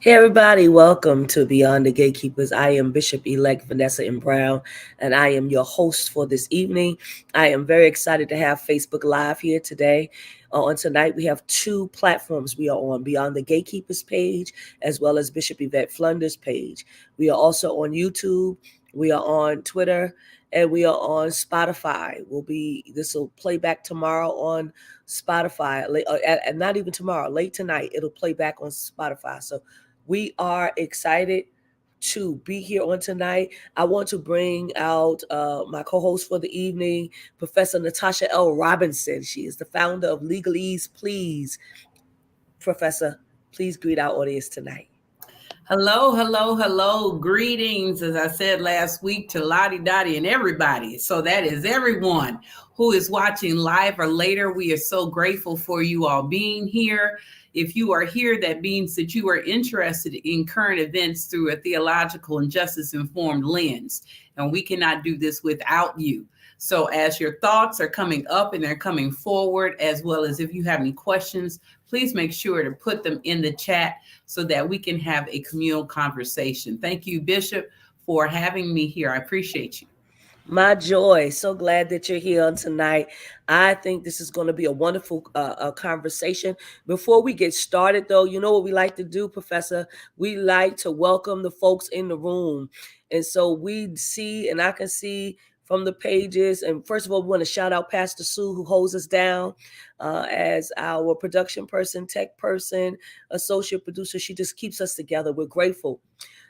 Hey everybody, welcome to Beyond the Gatekeepers. I am Bishop-Elect Vanessa M and I am your host for this evening. I am very excited to have Facebook Live here today. On tonight, we have two platforms. We are on Beyond the Gatekeepers page, as well as Bishop Yvette Flunder's page. We are also on YouTube. We are on Twitter, and we are on Spotify. This will play back tomorrow on Spotify, and not even tomorrow, late tonight. It'll play back on Spotify. So we are excited to be here on tonight. I want to bring out my co-host for the evening, Professor Natasha L Robinson. She is the founder of Legaleaze Please. Professor, please greet our audience tonight. Hello, hello, hello. Greetings, as I said last week, to Lottie Dottie and everybody. So that is everyone who is watching live or later. We are so grateful for you all being here. If you are here, that means that you are interested in current events through a theological and justice informed lens. And we cannot do this without you. So as your thoughts are coming up and they're coming forward, as well as if you have any questions, please make sure to put them in the chat so that we can have a communal conversation. Thank you, Bishop, for having me here. I appreciate you. My joy. So glad that you're here on tonight. I think this is going to be a wonderful conversation. Before we get started, though, you know what we like to do, Professor? We like to welcome the folks in the room. And so we see, and I can see from the pages. And first of all, we want to shout out Pastor Sue, who holds us down as our production person, tech person, associate producer. She just keeps us together. We're grateful.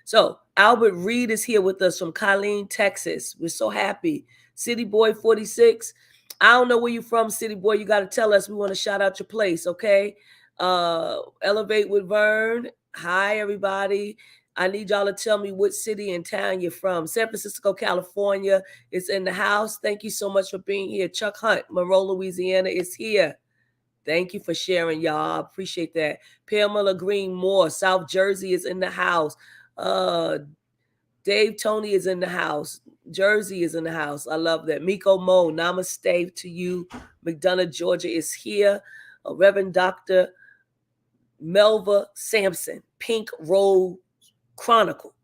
So Albert Reed is here with us from Colleen, Texas. We're so happy. City Boy 46. I don't know where you're from, City Boy. You got to tell us. We want to shout out your place, okay? Elevate with Vern. Hi, everybody. I need y'all to tell me what city and town you're from. San Francisco, California is in the house. Thank you so much for being here. Chuck Hunt, Monroe, Louisiana is here. Thank you for sharing, y'all. I appreciate that. Pamela Green Moore, South Jersey is in the house. Uh, Dave Tony is in the house. Jersey is in the house. I love that. Miko Mo, namaste to you. McDonough, Georgia is here. Reverend Dr. Melva Sampson, Pink Road Chronicle.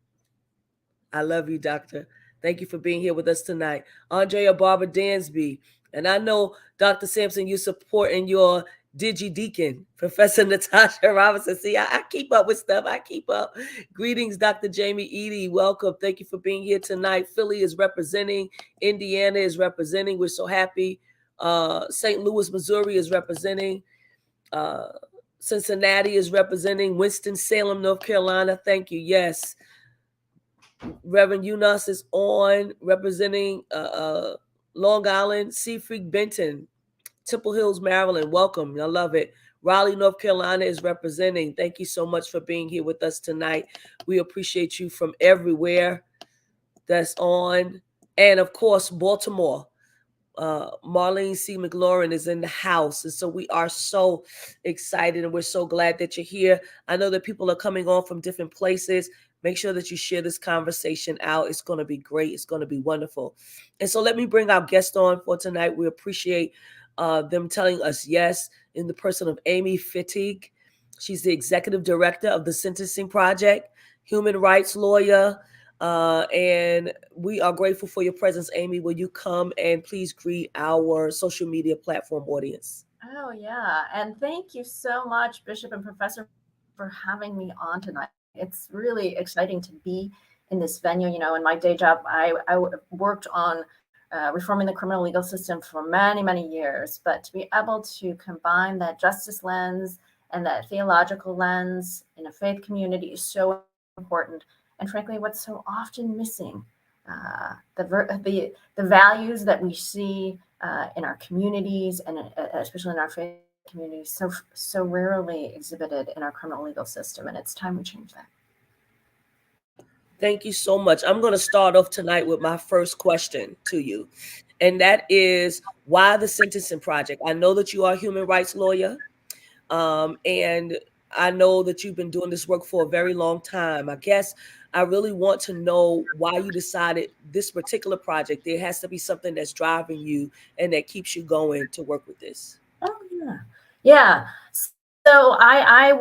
I love you, Doctor. Thank you for being here with us tonight. Andrea Barbara Dansby. And I know, Dr. Sampson, you're supporting your Digi-Deacon, Professor Natasha Robinson. See, I keep up with stuff. I keep up. Greetings, Dr. Jamie Eady. Welcome. Thank you for being here tonight. Philly is representing. Indiana is representing. We're so happy. St. Louis, Missouri is representing. Cincinnati is representing. Winston-Salem, North Carolina. Thank you. Yes. Reverend Eunice is on representing Long Island. Seafreak Benton, Temple Hills, Maryland. Welcome. I love it. Raleigh, North Carolina is representing. Thank you so much for being here with us tonight. We appreciate you from everywhere that's on. And of course, Baltimore. Marlene C. McLaurin is in the house. And so we are so excited and we're so glad that you're here. I know that people are coming on from different places. Make sure that you share this conversation out. It's going to be great. It's going to be wonderful. And so let me bring our guest on for tonight. We appreciate them telling us yes in the person of Amy Fettig. She's the executive director of the Sentencing Project, human rights lawyer, and we are grateful for your presence, Amy. Will you come and please greet our social media platform audience? Oh, yeah. And thank you so much, Bishop and Professor, for having me on tonight. It's really exciting to be in this venue. You know, in my day job, I worked on reforming the criminal legal system for many, many years. But to be able to combine that justice lens and that theological lens in a faith community is so important. And frankly, what's so often missing, the values that we see in our communities and especially in our faith communities, so rarely exhibited in our criminal legal system, and it's time we change that. Thank you so much. I'm going to start off tonight with my first question to you, and that is why the Sentencing Project? I know that you are a human rights lawyer, and I know that you've been doing this work for a very long time. I guess I really want to know why you decided this particular project. There has to be something that's driving you and that keeps you going to work with this. Oh, yeah. Yeah. So I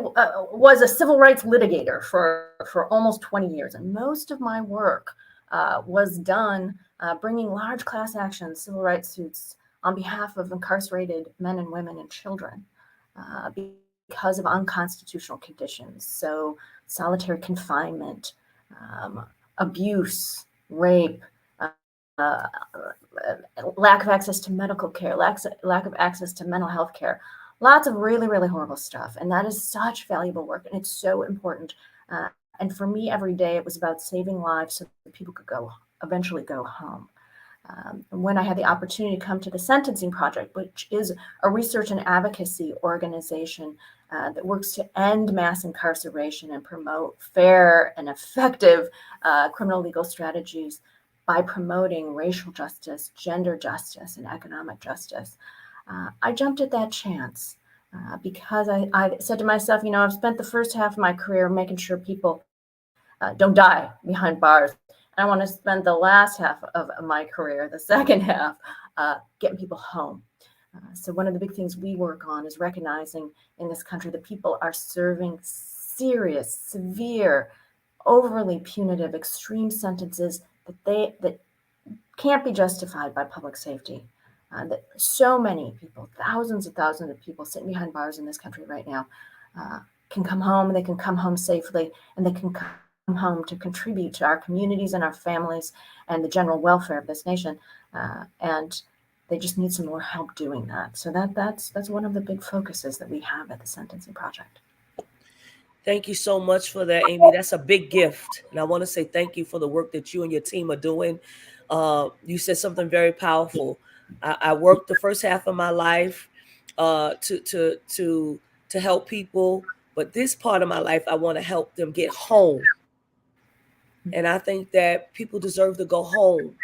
was a civil rights litigator for almost 20 years, and most of my work was done bringing large class actions, civil rights suits on behalf of incarcerated men and women and children because of unconstitutional conditions. So solitary confinement, abuse, rape, uh, lack of access to medical care, lack of access to mental health care, lots of really, really horrible stuff. And that is such valuable work. And it's so important. And for me, every day, it was about saving lives so that people could eventually go home. When I had the opportunity to come to the Sentencing Project, which is a research and advocacy organization that works to end mass incarceration and promote fair and effective criminal legal strategies by promoting racial justice, gender justice, and economic justice, I jumped at that chance because I said to myself, I've spent the first half of my career making sure people don't die behind bars. I want to spend the last half of my career, the second half, getting people home. So one of the big things we work on is recognizing in this country that people are serving serious, severe, overly punitive, extreme sentences that can't be justified by public safety. That so many people, thousands of people sitting behind bars in this country right now, can come home, they can come home safely, and they can come home to contribute to our communities and our families and the general welfare of this nation. And they just need some more help doing that. So that's one of the big focuses that we have at the Sentencing Project. Thank you so much for that, Amy. That's a big gift. And I want to say thank you for the work that you and your team are doing. You said something very powerful. I worked the first half of my life to help people, but this part of my life, I want to help them get home. And I think that people deserve to go home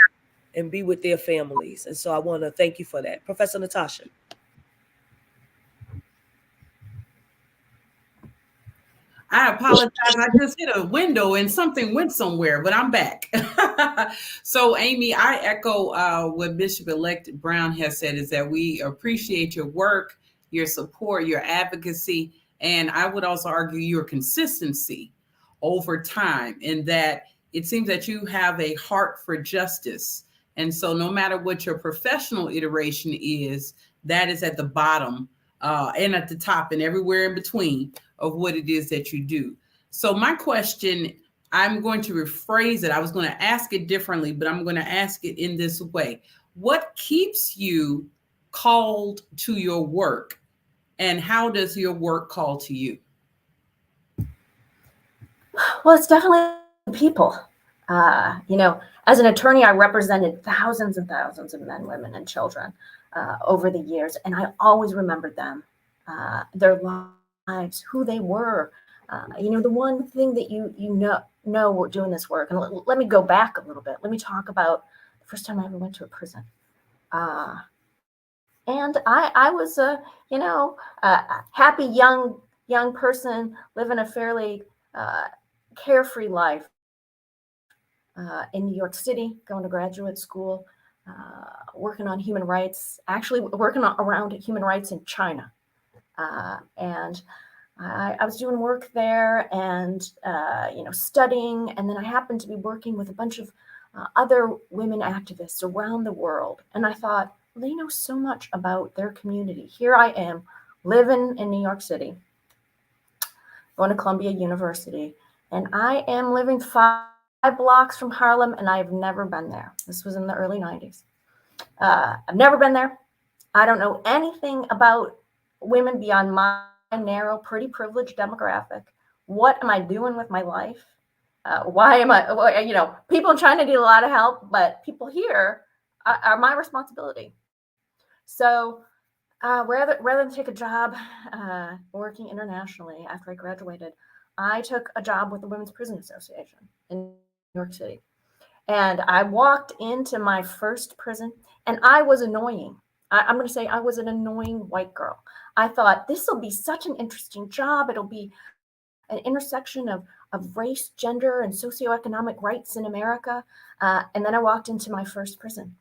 and be with their families. And so I want to thank you for that. Professor Natasha. I apologize. I just hit a window and something went somewhere, but I'm back. So, Amy, I echo what Bishop-Elect Brown has said is that we appreciate your work, your support, your advocacy, and I would also argue your consistency over time, in that it seems that you have a heart for justice. And so, no matter what your professional iteration is, that is at the bottom and at the top and everywhere in between of what it is that you do. So my question, I'm going to rephrase it. I was going to ask it differently, but I'm going to ask it in this way. What keeps you called to your work, and how does your work call to you? Well, it's definitely people. As an attorney, I represented thousands and thousands of men, women, and children over the years, and I always remembered them, their lives, who they were. The one thing that you know we're doing this work, and let me go back a little bit. Let me talk about the first time I ever went to a prison. And I was a happy young person living a fairly carefree life in New York City, going to graduate school, working on human rights, actually working around human rights in China. And I was doing work there and, studying. And then I happened to be working with a bunch of other women activists around the world. And I thought, well, they know so much about their community. Here I am living in New York City, going to Columbia University, and I am living 5 blocks from Harlem, and I've never been there. This was in the early 90s. I've never been there. I don't know anything about women beyond my narrow, pretty privileged demographic. What am I doing with my life? Why am I, people in China need a lot of help, but people here are my responsibility. So rather than take a job working internationally after I graduated, I took a job with the Women's Prison Association in New York City. And I walked into my first prison, and I was annoying. I'm going to say I was an annoying white girl. I thought, this will be such an interesting job. It'll be an intersection of race, gender, and socioeconomic rights in America. And then I walked into my first prison,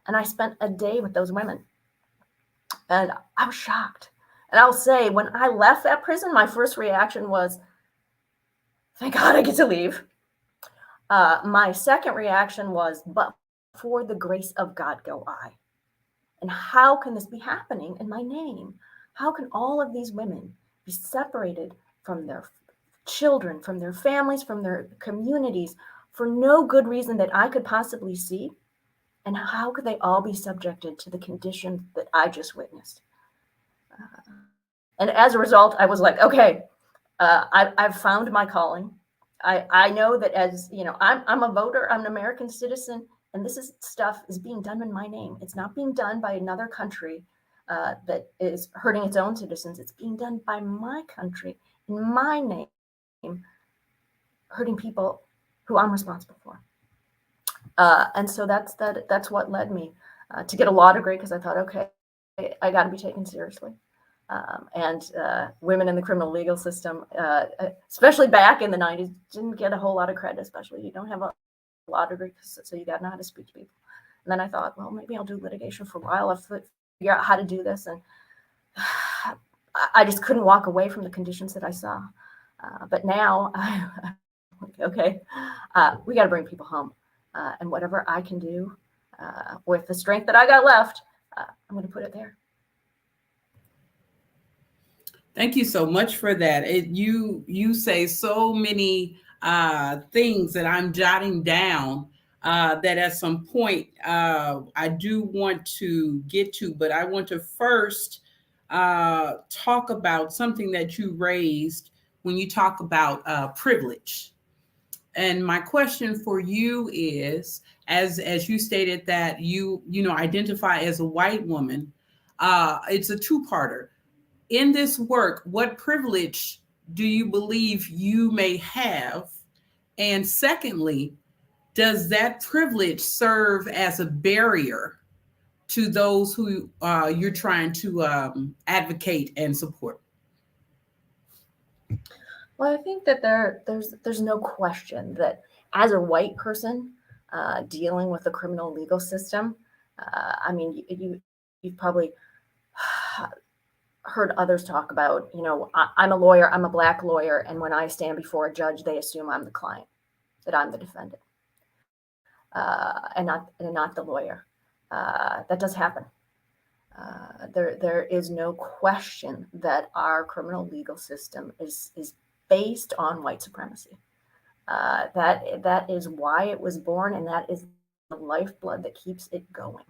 and I spent a day with those women. And I was shocked And I'll say, when I left that prison, my first reaction was, thank God I get to leave. My second reaction was, but for the grace of God go I. And how can this be happening in my name? How can all of these women be separated from their children, from their families, from their communities, for no good reason that I could possibly see? And how could they all be subjected to the conditions that I just witnessed? And as a result, I was like, okay, I've found my calling. I know that, as you know, I'm a voter, I'm an American citizen, and this stuff is being done in my name. It's not being done by another country that is hurting its own citizens. It's being done by my country in my name, hurting people who I'm responsible for. And so that's what led me to get a law degree, because I thought, okay, I got to be taken seriously. And women in the criminal legal system, especially back in the 90s, didn't get a whole lot of credit, especially you don't have a law degree, so you got to know how to speak to people. And then I thought, well, maybe I'll do litigation for a while. I'll figure out how to do this. And I just couldn't walk away from the conditions that I saw. But now, okay, we got to bring people home. And whatever I can do with the strength that I got left, I'm going to put it there. Thank you so much for that. You say so many things that I'm jotting down that at some point I do want to get to, but I want to first talk about something that you raised when you talk about privilege. And my question for you is, as you stated that you identify as a white woman, it's a two-parter. In this work, what privilege do you believe you may have? And secondly, does that privilege serve as a barrier to those who you're trying to advocate and support? Well, I think that there's no question that as a white person dealing with the criminal legal system, I mean, you've probably heard others talk about, I'm a lawyer, I'm a Black lawyer, and when I stand before a judge, they assume I'm the client, that I'm the defendant, and not the lawyer. That does happen. There is no question that our criminal legal system is based on white supremacy. That is why it was born, and that is the lifeblood that keeps it going.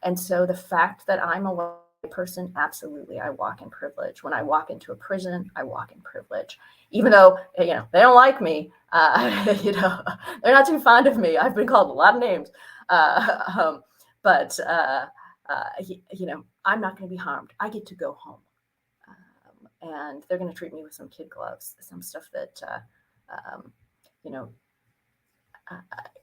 And so the fact that I'm a white person, absolutely, I walk in privilege. When I walk into a prison, I walk in privilege. Even though, they don't like me, they're not too fond of me. I've been called a lot of names. But I'm not going to be harmed. I get to go home. And they're going to treat me with some kid gloves, some stuff that,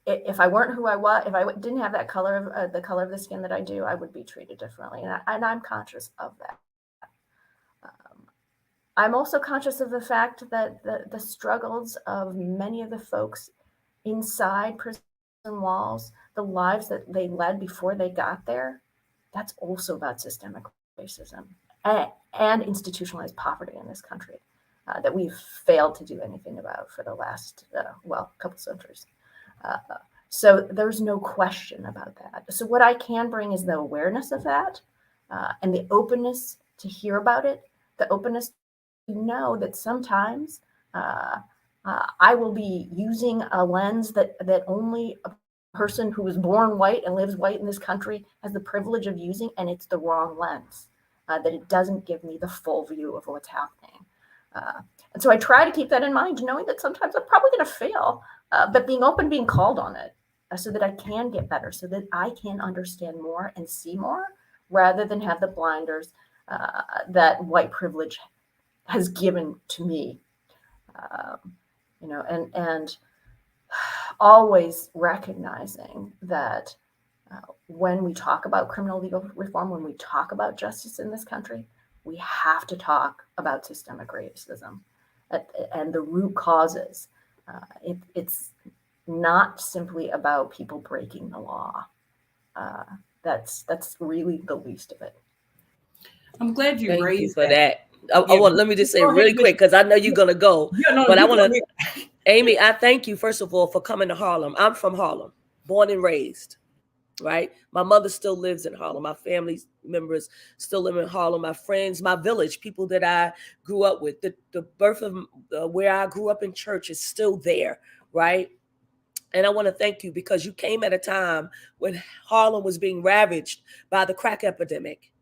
if I weren't who I was, if I didn't have that color, the color of the skin that I do, I would be treated differently. And I'm conscious of that. I'm also conscious of the fact that the struggles of many of the folks inside prison walls, the lives that they led before they got there, that's also about systemic racism and institutionalized poverty in this country that we've failed to do anything about for the last, couple centuries. So there's no question about that. So what I can bring is the awareness of that and the openness to hear about it, the openness to know that sometimes I will be using a lens that only a person who was born white and lives white in this country has the privilege of using, and it's the wrong lens, that it doesn't give me the full view of what's happening. And so I try to keep that in mind, knowing that sometimes I'm probably going to fail, but being open, being called on it so that I can get better, so that I can understand more and see more, rather than have the blinders that white privilege has given to me. And always recognizing that when we talk about criminal legal reform, when we talk about justice in this country, we have to talk about systemic racism and the root causes. It's not simply about people breaking the law. That's really the least of it. I'm glad you Thank you raised for that. that. I Yeah, want let me just say go ahead, really quick because I know you're gonna go, Yeah, no, but I you want go to, ahead. Amy. I thank you first of all for coming to Harlem. I'm from Harlem, born and raised. Right, my mother still lives in Harlem. My family members still live in Harlem. My friends, my village, people that I grew up with. The birth of where I grew up in church is still there. Right, and I want to thank you because you came at a time when Harlem was being ravaged by the crack epidemic,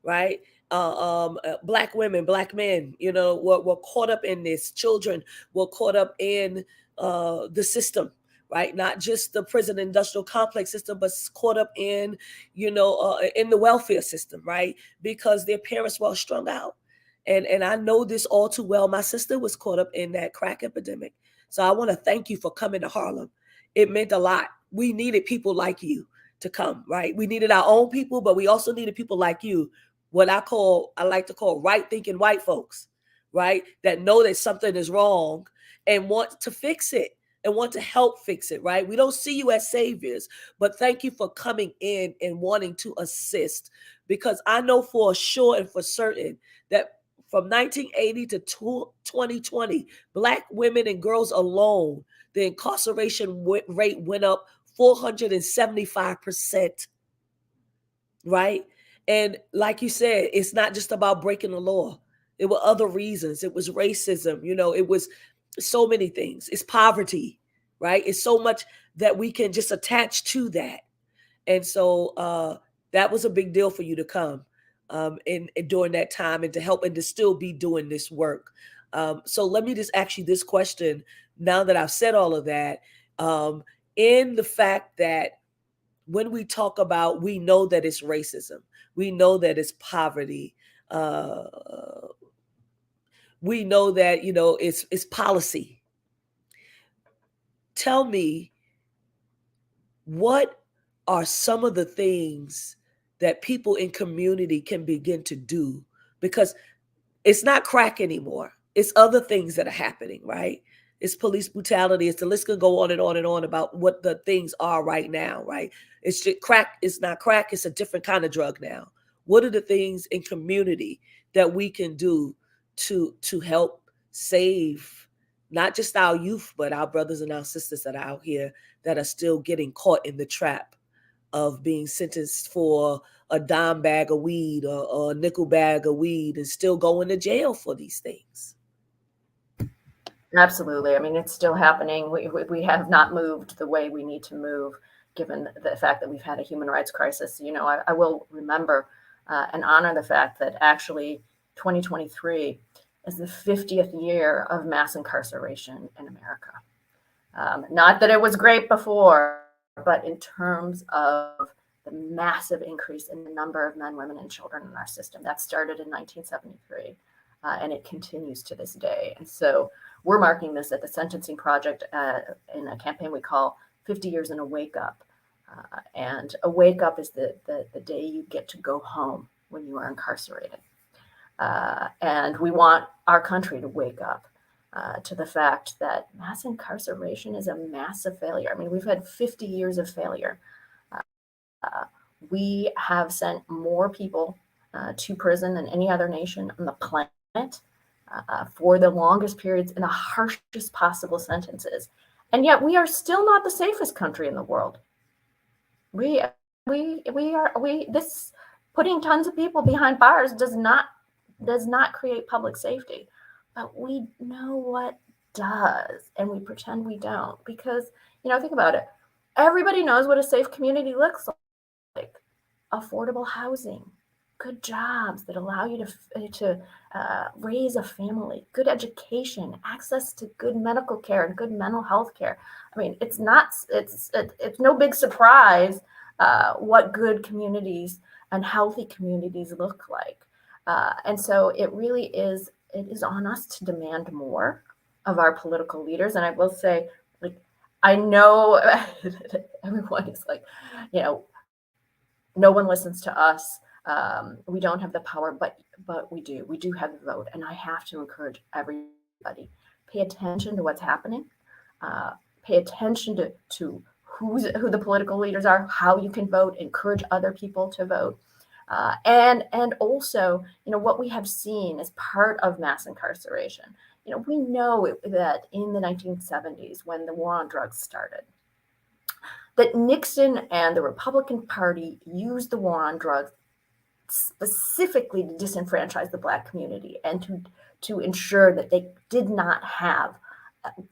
right? Black women, black men, were caught up in this. Children were caught up in the system, right? Not just the prison industrial complex system, but caught up in the welfare system, right? Because their parents were strung out. And I know this all too well. My sister was caught up in that crack epidemic. So I want to thank you for coming to Harlem. It meant a lot. We needed people like you to come, right? We needed our own people, but we also needed people like you, what I like to call right thinking white folks, right? That know that something is wrong and want to fix it and want to help fix it, right? We don't see you as saviors, but thank you for coming in and wanting to assist, because I know for sure and for certain that from 1980 to 2020, Black women and girls alone, the incarceration rate went up 475%, right? And like you said, it's not just about breaking the law. There were other reasons. It was racism, it was so many things. It's poverty, right? It's so much that we can just attach to that. And so that was a big deal for you to come and during that time and to help and to still be doing this work. So let me just ask you this question now that I've said all of that. In the fact that when we talk about, we know that it's racism, we know that it's poverty, uh, we know that it's policy. Tell me, what are some of the things that people in community can begin to do? Because it's not crack anymore. It's other things that are happening, right? It's police brutality. It's the list can go on and on and on about what the things are right now, right? It's just crack. It's not crack. It's a different kind of drug now. What are the things in community that we can do to help save not just our youth, but our brothers and our sisters that are out here that are still getting caught in the trap of being sentenced for a dime bag of weed or a nickel bag of weed and still going to jail for these things? Absolutely. I mean, it's still happening. We have not moved the way we need to move, given the fact that we've had a human rights crisis. I will remember and honor the fact that actually 2023 is the 50th year of mass incarceration in America. Not that it was great before, but in terms of the massive increase in the number of men, women, and children in our system. That started in 1973, and it continues to this day. And so we're marking this at the Sentencing Project in a campaign we call 50 Years in a Wake Up. And a wake up is the day you get to go home when you are incarcerated. And we want our country to wake up to the fact that mass incarceration is a massive failure. I mean, we've had 50 years of failure. We have sent more people to prison than any other nation on the planet for the longest periods in the harshest possible sentences. And yet we are still not the safest country in the world. This putting tons of people behind bars does not create public safety, but we know what does, and we pretend we don't, because think about it. Everybody knows what a safe community looks like: affordable housing, good jobs that allow you to raise a family, good education, access to good medical care and good mental health care. I mean, it's no big surprise what good communities and healthy communities look like. And so it is on us to demand more of our political leaders. And I will say, I know everyone is like, no one listens to us. We don't have the power, but we do. We do have the vote, and I have to encourage everybody: pay attention to what's happening. Pay attention to who the political leaders are, how you can vote. Encourage other people to vote. And also, what we have seen as part of mass incarceration. We know that in the 1970s, when the war on drugs started, that Nixon and the Republican Party used the war on drugs specifically to disenfranchise the Black community and to ensure that they did not have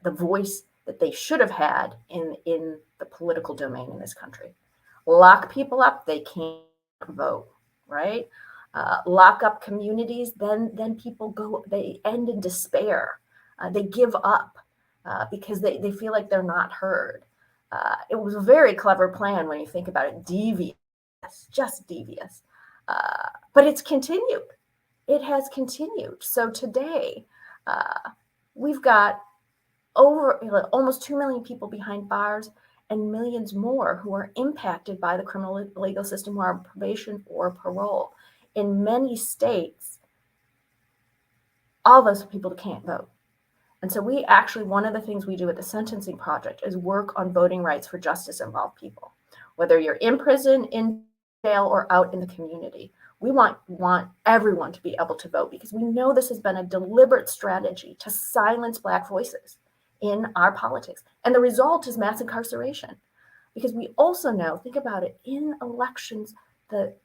the voice that they should have had in the political domain in this country. Lock people up, they can't vote, right? Lock up communities, then people they end in despair. They give up because they feel like they're not heard. It was a very clever plan when you think about it, devious, just devious. But it's continued. It has continued. So today, we've got almost 2 million people behind bars and millions more who are impacted by the criminal legal system who are on probation or parole. In many states, all those people can't vote. And so one of the things we do at the Sentencing Project is work on voting rights for justice-involved people. Whether you're in prison, in jail, or out in the community, we want everyone to be able to vote because we know this has been a deliberate strategy to silence Black voices in our politics. And the result is mass incarceration. Because we also know, think about it, in elections, the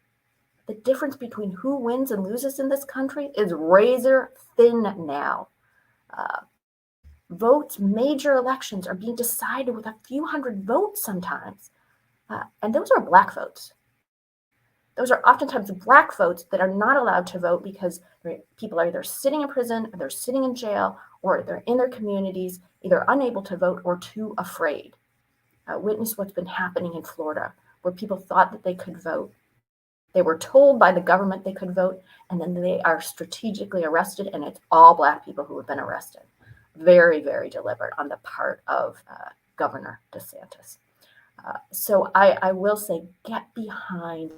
difference between who wins and loses in this country is razor thin now. Major elections are being decided with a few hundred votes sometimes. And those are Black votes. Those are oftentimes Black votes that are not allowed to vote because people are either sitting in prison, or they're sitting in jail, or they're in their communities, either unable to vote or too afraid. Witness what's been happening in Florida, where people thought that they could vote. They were told by the government they could vote, and then they are strategically arrested, and it's all Black people who have been arrested. Very, very deliberate on the part of Governor DeSantis. So I will say, get behind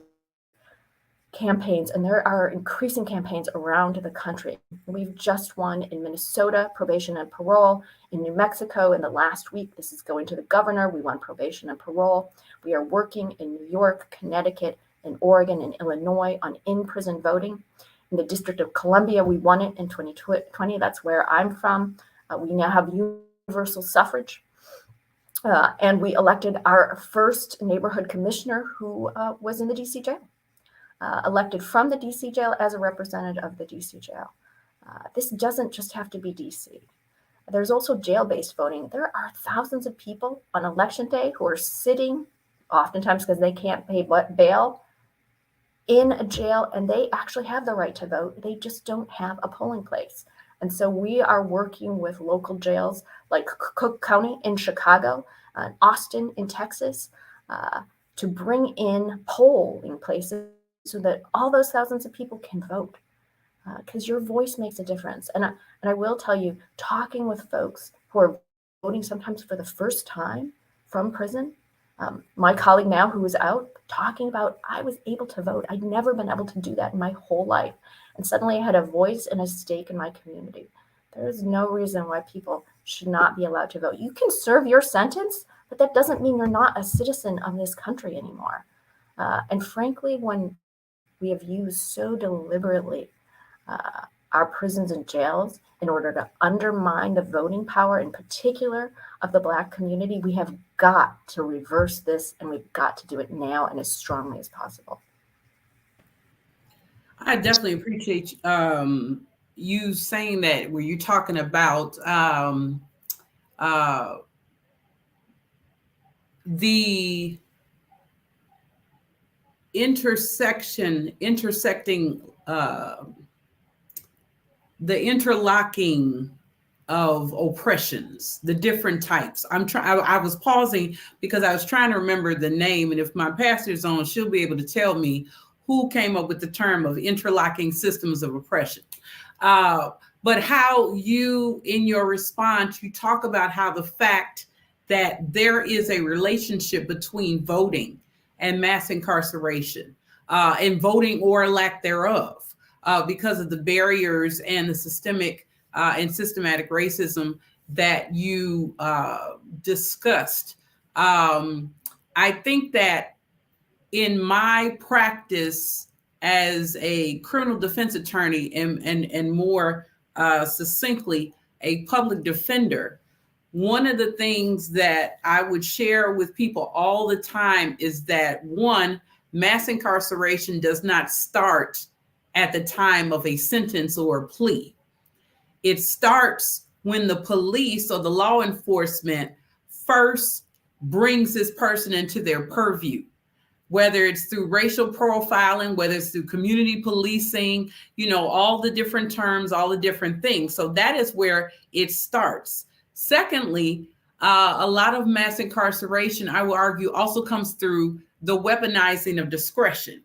campaigns, and there are increasing campaigns around the country. We've just won in Minnesota, probation and parole. In New Mexico, in the last week, this is going to the governor. We won probation and parole. We are working in New York, Connecticut, and Oregon and Illinois on in-prison voting. In the District of Columbia, we won it in 2020. That's where I'm from. We now have universal suffrage. And we elected our first neighborhood commissioner who was in the DC jail. Elected from the DC jail as a representative of the DC jail. This doesn't just have to be DC. There's also jail-based voting. There are thousands of people on election day who are sitting, oftentimes because they can't pay bail, in a jail, and they actually have the right to vote. They just don't have a polling place. And so we are working with local jails like Cook County in Chicago, Austin in Texas, to bring in polling places so that all those thousands of people can vote, because your voice makes a difference. And I will tell you, talking with folks who are voting sometimes for the first time from prison, my colleague now who is out, talking about, I was able to vote. I'd never been able to do that in my whole life. And suddenly I had a voice and a stake in my community. There is no reason why people should not be allowed to vote. You can serve your sentence, but that doesn't mean you're not a citizen of this country anymore. And frankly, when we have used so deliberately our prisons and jails in order to undermine the voting power, in particular of the Black community, we have got to reverse this, and we've got to do it now and as strongly as possible. I definitely appreciate you saying that, where you're talking about the intersecting the interlocking of oppressions, the different types. I was pausing because I was trying to remember the name, and if my pastor's on, she'll be able to tell me who came up with the term of interlocking systems of oppression. But how you, in your response, you talk about how the fact that there is a relationship between voting and mass incarceration, and voting or lack thereof, because of the barriers and the systemic and systematic racism that you discussed. I think that in my practice as a criminal defense attorney and more succinctly, a public defender, one of the things that I would share with people all the time is that, one, mass incarceration does not start at the time of a sentence or a plea. It starts when the police or the law enforcement first brings this person into their purview, whether it's through racial profiling, whether it's through community policing, all the different terms, all the different things. So that is where it starts. Secondly, a lot of mass incarceration, I will argue, also comes through the weaponizing of discretion,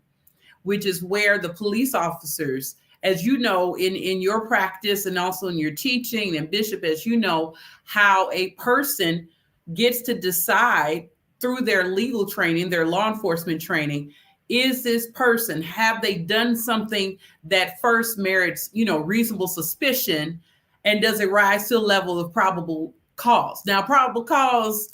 which is where the police officers, as you know, in your practice and also in your teaching, and Bishop, as you know, how a person gets to decide through their legal training, their law enforcement training, is this person, have they done something that first merits, reasonable suspicion, and does it rise to a level of probable cause? Now, probable cause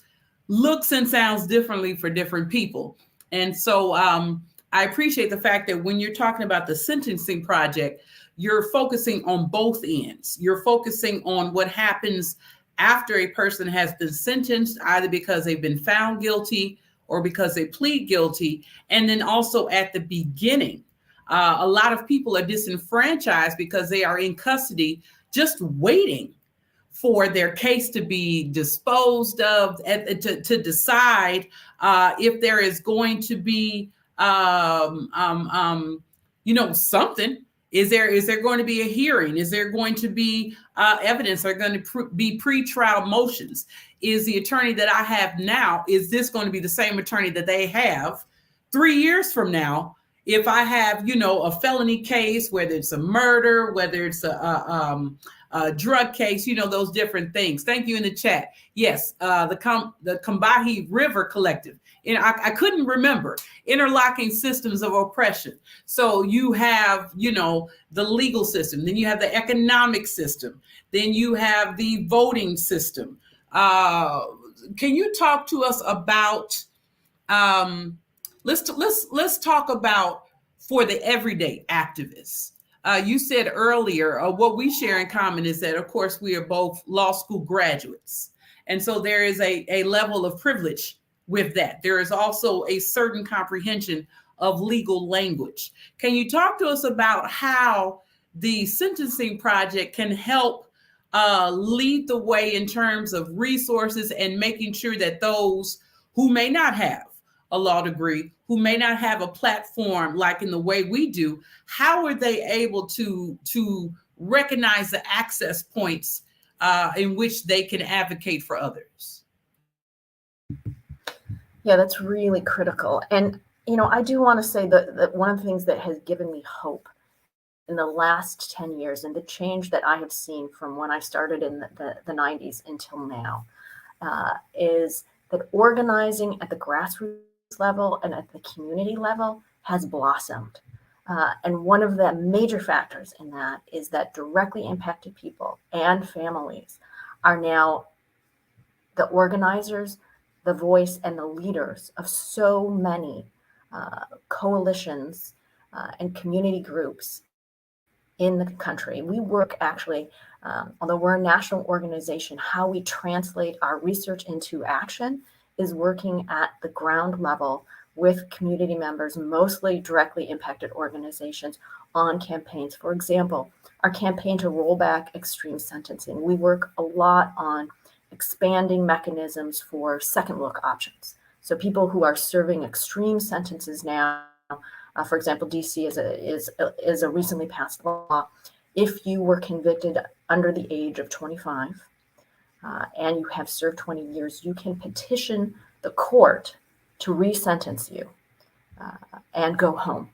looks and sounds differently for different people. And so I appreciate the fact that when you're talking about the sentencing project, you're focusing on both ends. You're focusing on what happens after a person has been sentenced, either because they've been found guilty or because they plead guilty. And then also at the beginning, a lot of people are disenfranchised because they are in custody just waiting for their case to be disposed of, to decide if there is going to be something. Is there going to be a hearing? Is there going to be evidence? Are going to be pre-trial motions? Is the attorney that I have now, is this going to be the same attorney that they have 3 years from now? If I have, a felony case, whether it's a murder, whether it's a drug case, those different things. Thank you in the chat. Yes, the Combahee River Collective. And I couldn't remember. Interlocking systems of oppression. So you have, the legal system. Then you have the economic system. Then you have the voting system. Can you talk to us about? Let's talk about for the everyday activists. You said earlier, what we share in common is that, of course, we are both law school graduates. And so there is a level of privilege with that. There is also a certain comprehension of legal language. Can you talk to us about how the sentencing project can help lead the way in terms of resources and making sure that those who may not have a law degree, who may not have a platform like in the way we do, how are they able to recognize the access points in which they can advocate for others? Yeah, that's really critical. And, I do want to say that one of the things that has given me hope in the last 10 years and the change that I have seen from when I started in the 90s until now is that organizing at the grassroots level and at the community level has blossomed. And one of the major factors in that is that directly impacted people and families are now the organizers, the voice, and the leaders of so many coalitions and community groups in the country. We work actually, although we're a national organization, how we translate our research into action is working at the ground level with community members, mostly directly impacted organizations, on campaigns. For example, our campaign to roll back extreme sentencing. We work a lot on expanding mechanisms for second look options. So people who are serving extreme sentences now, for example, DC is a recently passed law. If you were convicted under the age of 25 and you have served 20 years, you can petition the court to resentence you and go home,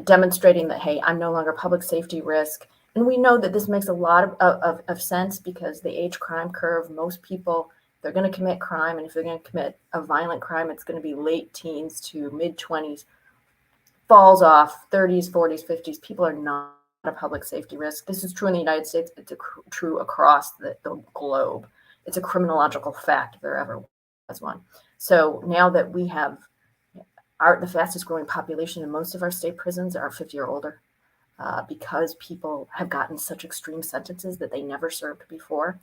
demonstrating that, hey, I'm no longer public safety risk. And we know that this makes a lot of sense because the age crime curve, most people, they're going to commit crime. And if they're going to commit a violent crime, it's going to be late teens to mid 20s, falls off 30s, 40s, 50s. People are not a public safety risk. This is true in the United States. It's true across the globe. It's a criminological fact if there ever was one. So now that we have The fastest growing population in most of our state prisons are 50 or older, because people have gotten such extreme sentences that they never served before.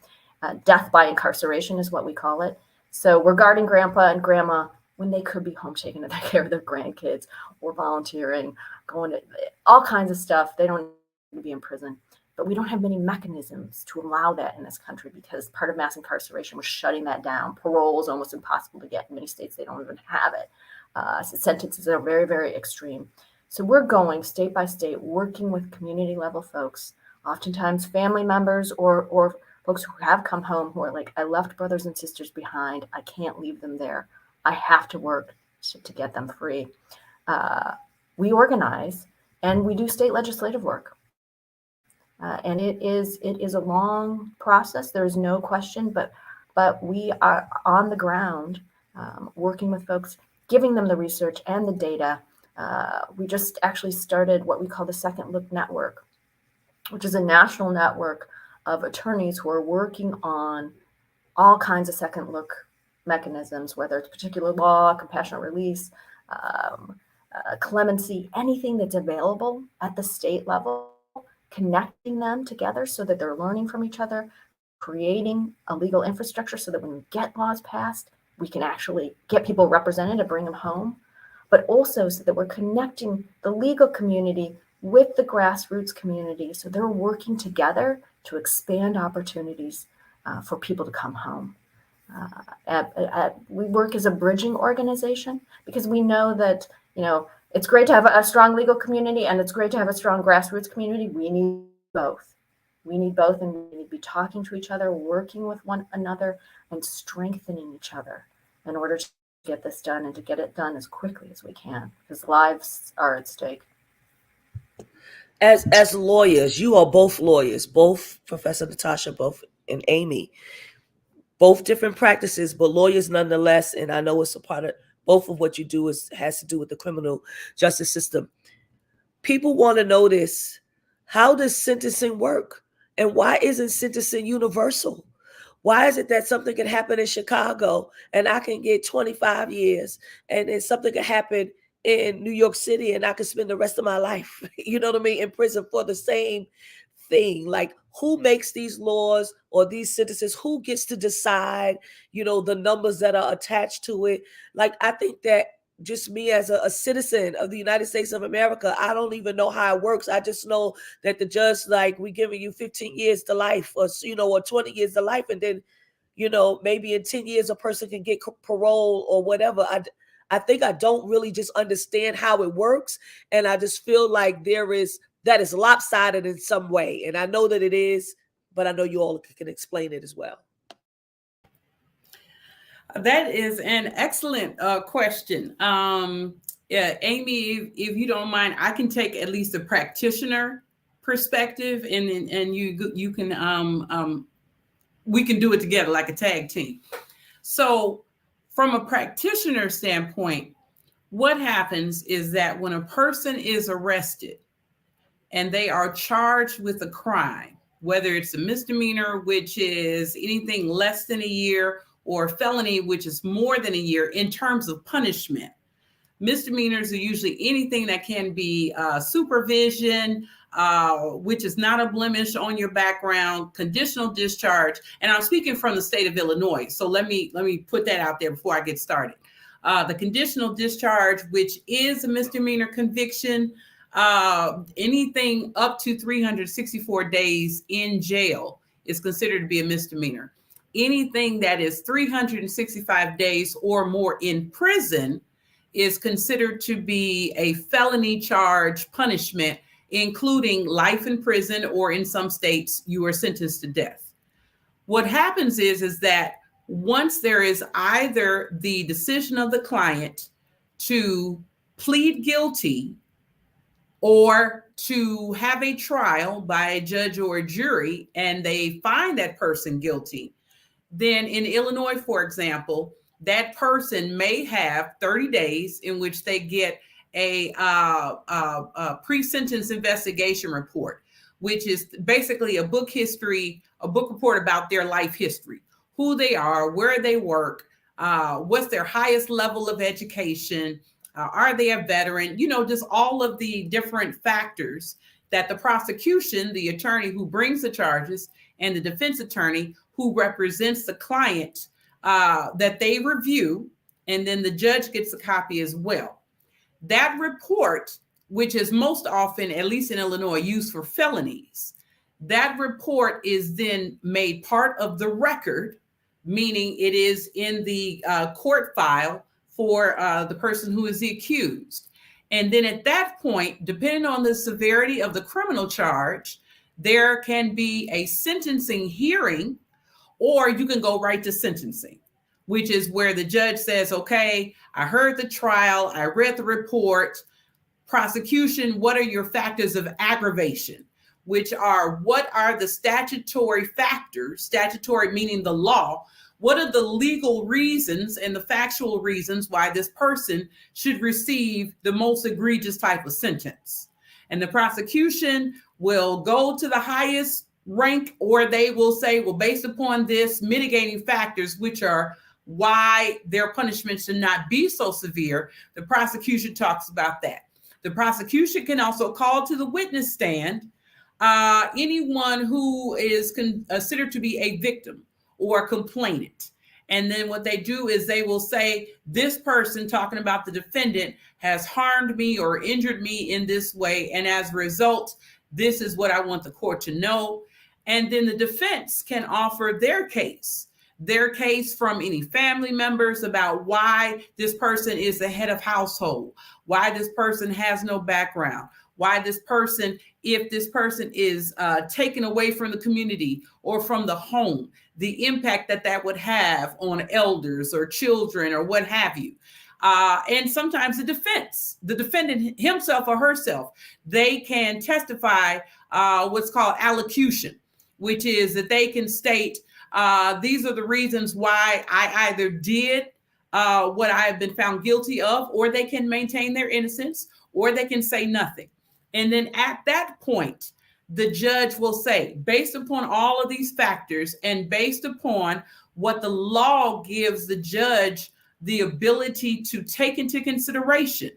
Death by incarceration is what we call it. So we're guarding grandpa and grandma when they could be home taking care of their grandkids, or volunteering, going to all kinds of stuff. They don't need to be in prison. But we don't have many mechanisms to allow that in this country, because part of mass incarceration was shutting that down. Parole is almost impossible to get. In many states, they don't even have it. So sentences are very, very extreme. So we're going state by state, working with community level folks, oftentimes family members or folks who have come home who are like, I left brothers and sisters behind. I can't leave them there. I have to work to get them free. We organize and we do state legislative work. And it is a long process. There is no question, but we are on the ground, working with folks, giving them the research and the data. We just actually started what we call the Second Look Network, which is a national network of attorneys who are working on all kinds of second look mechanisms, whether it's particular law, compassionate release, clemency, anything that's available at the state level, connecting them together so that they're learning from each other, creating a legal infrastructure so that when we get laws passed, we can actually get people represented and bring them home, but also so that we're connecting the legal community with the grassroots community so they're working together to expand opportunities for people to come home. We work as a bridging organization because we know that, it's great to have a strong legal community and it's great to have a strong grassroots community. We need both. We need both, and we need to be talking to each other, working with one another, and strengthening each other in order to get this done and to get it done as quickly as we can, because lives are at stake. As lawyers, you are both lawyers, both Professor Natasha, both and Amy, both different practices, but lawyers nonetheless. And I know it's a part of both of what you do has to do with the criminal justice system. People want to know this. How does sentencing work? And why isn't sentencing universal? Why is it that something can happen in Chicago and I can get 25 years, and then something can happen in New York City and I can spend the rest of my life, you know what I mean, in prison for the same thing? Like, who makes these laws or these sentences? Who gets to decide, the numbers that are attached to it? Like, I think that just me as a citizen of the United States of America, I don't even know how it works. I just know that the judge, like, we giving you 15 years to life, or 20 years to life, and then maybe in 10 years a person can get parole or whatever. I think I don't really just understand how it works, and I just feel like that is lopsided in some way, and I know that it is, but I know you all can explain it as well. That is an excellent question. Yeah, Amy, if you don't mind, I can take at least a practitioner perspective, and you can we can do it together like a tag team. So, from a practitioner standpoint, what happens is that when a person is arrested and they are charged with a crime, whether it's a misdemeanor, which is anything less than a year, or felony, which is more than a year in terms of punishment. Misdemeanors are usually anything that can be supervision, which is not a blemish on your background, conditional discharge. And I'm speaking from the state of Illinois. So let me put that out there before I get started. The conditional discharge, which is a misdemeanor conviction, anything up to 364 days in jail is considered to be a misdemeanor. Anything that is 365 days or more in prison is considered to be a felony charge punishment, including life in prison, or in some states, you are sentenced to death. What happens is that once there is either the decision of the client to plead guilty or to have a trial by a judge or a jury, and they find that person guilty, then in Illinois, for example, that person may have 30 days in which they get a pre-sentence investigation report, which is basically a book report about their life history, who they are, where they work, what's their highest level of education, Are they a veteran? Just all of the different factors that the prosecution, the attorney who brings the charges, and the defense attorney who represents the client, that they review, and then the judge gets a copy as well. That report, which is most often, at least in Illinois, used for felonies, that report is then made part of the record, meaning it is in the court file for the person who is the accused. And then at that point, depending on the severity of the criminal charge, there can be a sentencing hearing, or you can go right to sentencing, which is where the judge says, okay, I heard the trial, I read the report. Prosecution, what are your factors of aggravation? Which are, what are the statutory factors, statutory meaning the law, what are the legal reasons and the factual reasons why this person should receive the most egregious type of sentence? And the prosecution will go to the highest rank, or they will say, well, based upon this mitigating factors, which are why their punishment should not be so severe, the prosecution talks about that. The prosecution can also call to the witness stand anyone who is considered to be a victim or a complainant. And then what they do is they will say, this person, talking about the defendant, has harmed me or injured me in this way. And as a result, this is what I want the court to know. And then the defense can offer their case from any family members about why this person is the head of household, why this person has no background, why this person, if this person is taken away from the community or from the home, the impact that would have on elders or children or what have you. And sometimes the defendant himself or herself, they can testify what's called allocution, which is that they can state, these are the reasons why I either did what I have been found guilty of, or they can maintain their innocence, or they can say nothing. And then at that point, the judge will say, based upon all of these factors and based upon what the law gives the judge the ability to take into consideration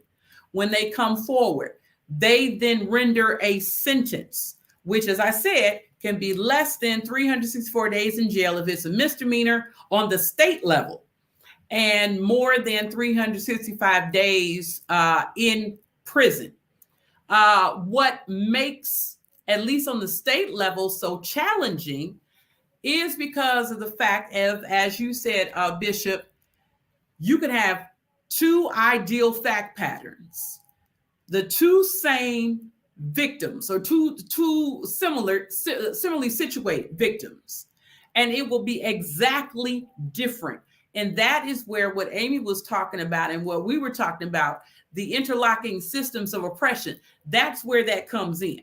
when they come forward, they then render a sentence, which, as I said, can be less than 364 days in jail if it's a misdemeanor on the state level, and more than 365 days in prison. What makes, at least on the state level, so challenging is because of the fact of, as you said, Bishop, you can have two ideal fact patterns, the two same victims or two similarly situated victims, and it will be exactly different. And that is where what Amy was talking about and what we were talking about, the interlocking systems of oppression, that's where that comes in.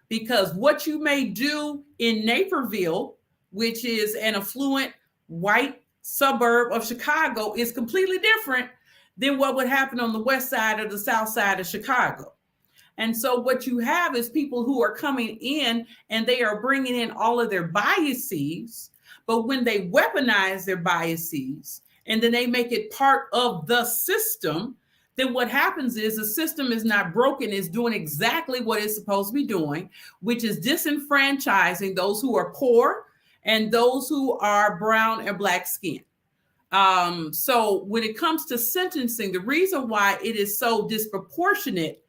Because what you may do in Naperville, which is an affluent white suburb of Chicago, is completely different than what would happen on the west side or the south side of Chicago. And so what you have is people who are coming in and they are bringing in all of their biases, but when they weaponize their biases and then they make it part of the system, then what happens is the system is not broken, it's doing exactly what it's supposed to be doing, which is disenfranchising those who are poor and those who are brown and black skinned. So when it comes to sentencing, the reason why it is so disproportionate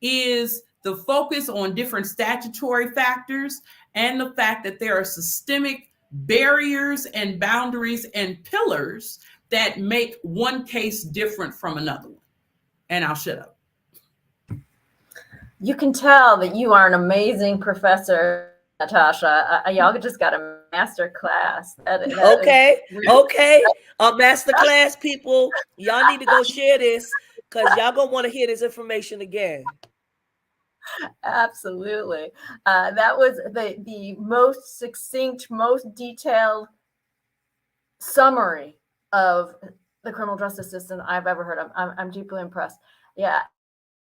is the focus on different statutory factors and the fact that there are systemic barriers and boundaries and pillars that make one case different from another one. And I'll shut up. You can tell that you are an amazing professor, Natasha. Y'all just got a master class. Okay. A master class, people. Y'all need to go share this because y'all gonna want to hear this information again. Absolutely. That was the most succinct, most detailed summary of the criminal justice system I've ever heard of. I'm deeply impressed. Yeah,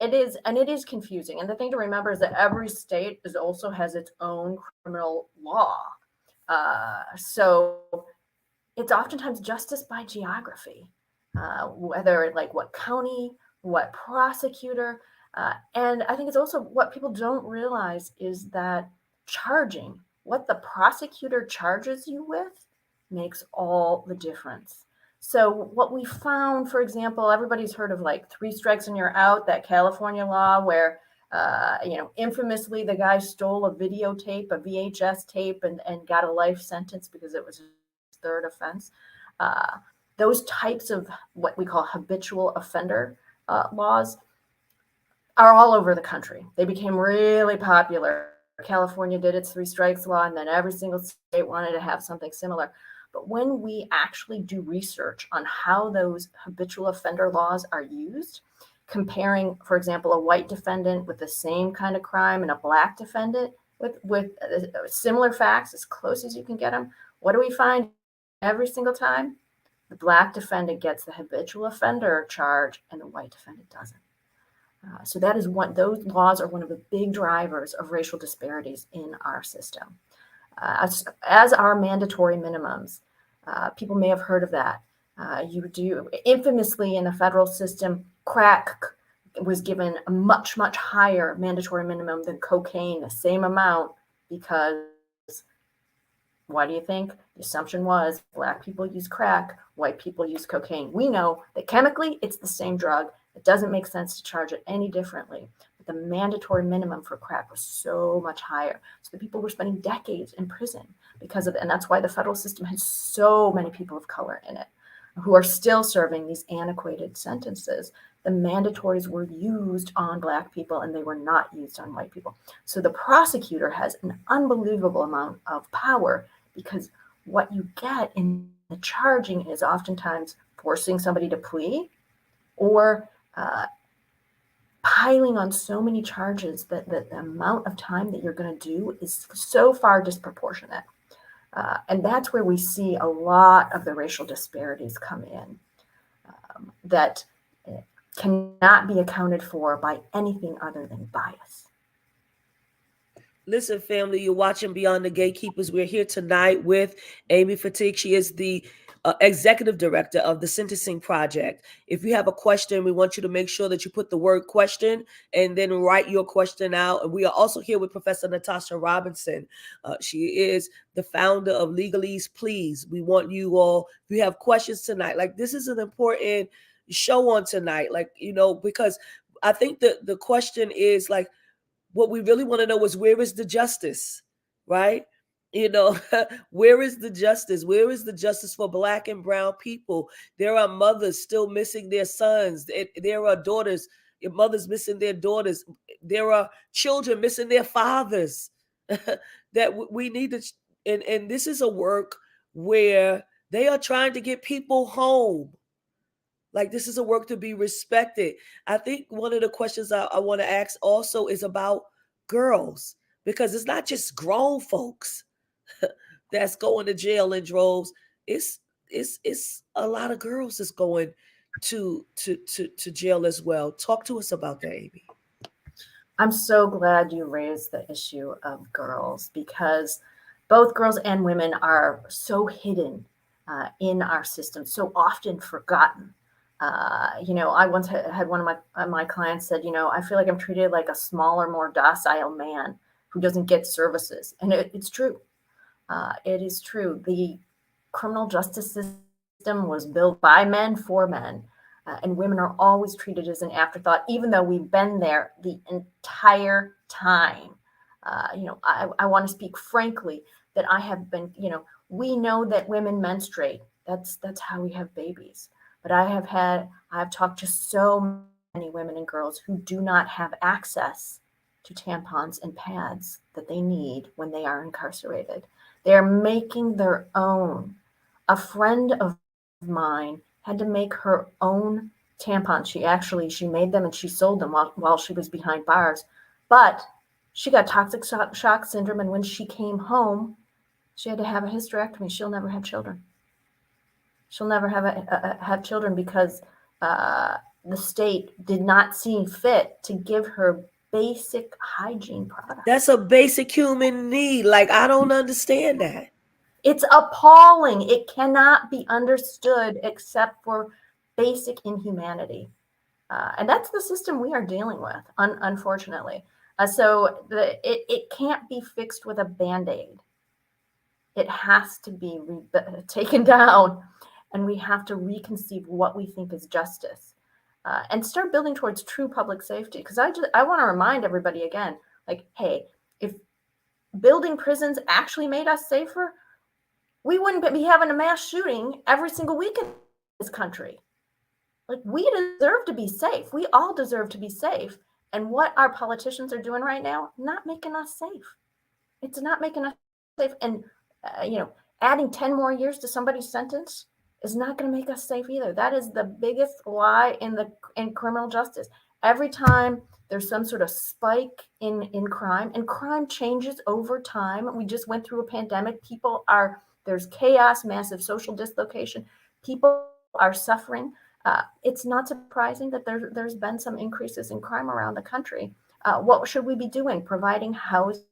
it is. And it is confusing. And the thing to remember is that every state also has its own criminal law. So it's oftentimes justice by geography, whether like what county what prosecutor, and I think it's also what people don't realize is that charging, what the prosecutor charges you with, makes all the difference. So what we found, for example, everybody's heard of like 3 strikes and you're out, that California law where, infamously the guy stole a videotape, a VHS tape, and got a life sentence because it was his third offense. Uh, those types of what we call habitual offender laws are all over the country. They became really popular. California did its 3 strikes law, and then every single state wanted to have something similar. But when we actually do research on how those habitual offender laws are used, comparing, for example, a white defendant with the same kind of crime and a black defendant with similar facts, as close as you can get them, what do we find every single time? The black defendant gets the habitual offender charge and the white defendant doesn't. So that is those laws are one of the big drivers of racial disparities in our system. As are mandatory minimums. People may have heard of that. You do infamously in the federal system, crack was given a much, much higher mandatory minimum than cocaine, the same amount, because why do you think? The assumption was black people use crack, white people use cocaine. We know that chemically it's the same drug. It doesn't make sense to charge it any differently. But the mandatory minimum for crack was so much higher. So the people were spending decades in prison because of it. And that's why the federal system has so many people of color in it who are still serving these antiquated sentences. The mandatories were used on black people and they were not used on white people. So the prosecutor has an unbelievable amount of power because what you get in the charging is oftentimes forcing somebody to plea or piling on so many charges that the amount of time that you're going to do is so far disproportionate. And that's where we see a lot of the racial disparities come in that cannot be accounted for by anything other than bias. Listen, family, you're watching Beyond the Gatekeepers. We're here tonight with Amy Fettig. She is the executive director of the Sentencing Project. If you have a question, we want you to make sure that you put the word question and then write your question out. And we are also here with Professor Natasha Robinson. She is the founder of Legaleaze Please. We want you all, if you have questions tonight, like this is an important show on tonight, like, because I think that the question is like, what we really want to know is where is the justice, right? Where is the justice? Where is the justice for black and brown people? There are mothers still missing their sons. There are daughters, mothers missing their daughters. There are children missing their fathers that we need to, and this is a work where they are trying to get people home. Like this is a work to be respected. I think one of the questions I want to ask also is about girls, because it's not just grown folks that's going to jail in droves. It's a lot of girls that's going to jail as well. Talk to us about that, Amy. I'm so glad you raised the issue of girls because both girls and women are so hidden in our system, so often forgotten. I once had one of my clients said, I feel like I'm treated like a smaller, more docile man who doesn't get services. And it's true. It is true. The criminal justice system was built by men for men. And women are always treated as an afterthought, even though we've been there the entire time. I want to speak frankly that I have been, we know that women menstruate. That's how we have babies. But I've talked to so many women and girls who do not have access to tampons and pads that they need when they are incarcerated. They're making their own. A friend of mine had to make her own tampons. She made them and she sold them while she was behind bars. But she got toxic shock syndrome, and when she came home, she had to have a hysterectomy. She'll never have children. She'll never have children because the state did not see fit to give her basic hygiene products. That's a basic human need. Like, I don't understand that. It's appalling. It cannot be understood except for basic inhumanity. And that's the system we are dealing with, unfortunately. It can't be fixed with a Band-Aid. It has to be taken down, and we have to reconceive what we think is justice, and start building towards true public safety. Because I want to remind everybody again, like, hey, if building prisons actually made us safer, we wouldn't be having a mass shooting every single week in this country. Like, we deserve to be safe. We all deserve to be safe. And what our politicians are doing right now, not making us safe. It's not making us safe. And, adding 10 more years to somebody's sentence is not going to make us safe either. That is the biggest lie in criminal justice. Every time there's some sort of spike in crime, and crime changes over time. We just went through a pandemic. There's chaos, massive social dislocation. People are suffering. It's not surprising that there's been some increases in crime around the country. What should we be doing? Providing housing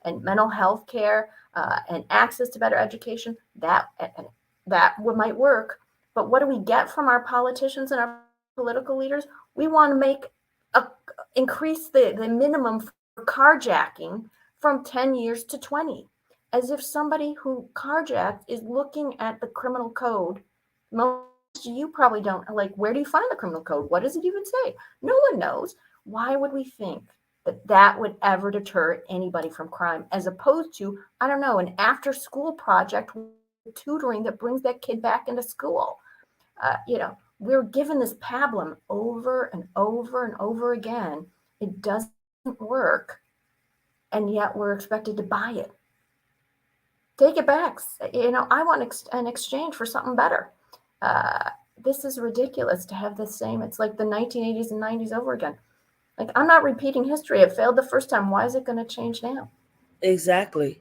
and mental health care, and access to better education. That might work. But what do we get from our politicians and our political leaders? We want to increase the minimum for carjacking from 10 years to 20, as if somebody who carjacked is looking at the criminal code. Most of you probably don't. Like, where do you find the criminal code? What does it even say? No one knows. Why would we think that would ever deter anybody from crime, as opposed to, I don't know, an after-school project tutoring that brings that kid back into school? We're given this pablum over and over and over again. It doesn't work, and yet we're expected to buy it. Take it back. I want an exchange for something better. This is ridiculous to have the same. It's like the 1980s and 90s over again. Like, I'm not repeating history. It failed the first time. Why is it going to change now? Exactly.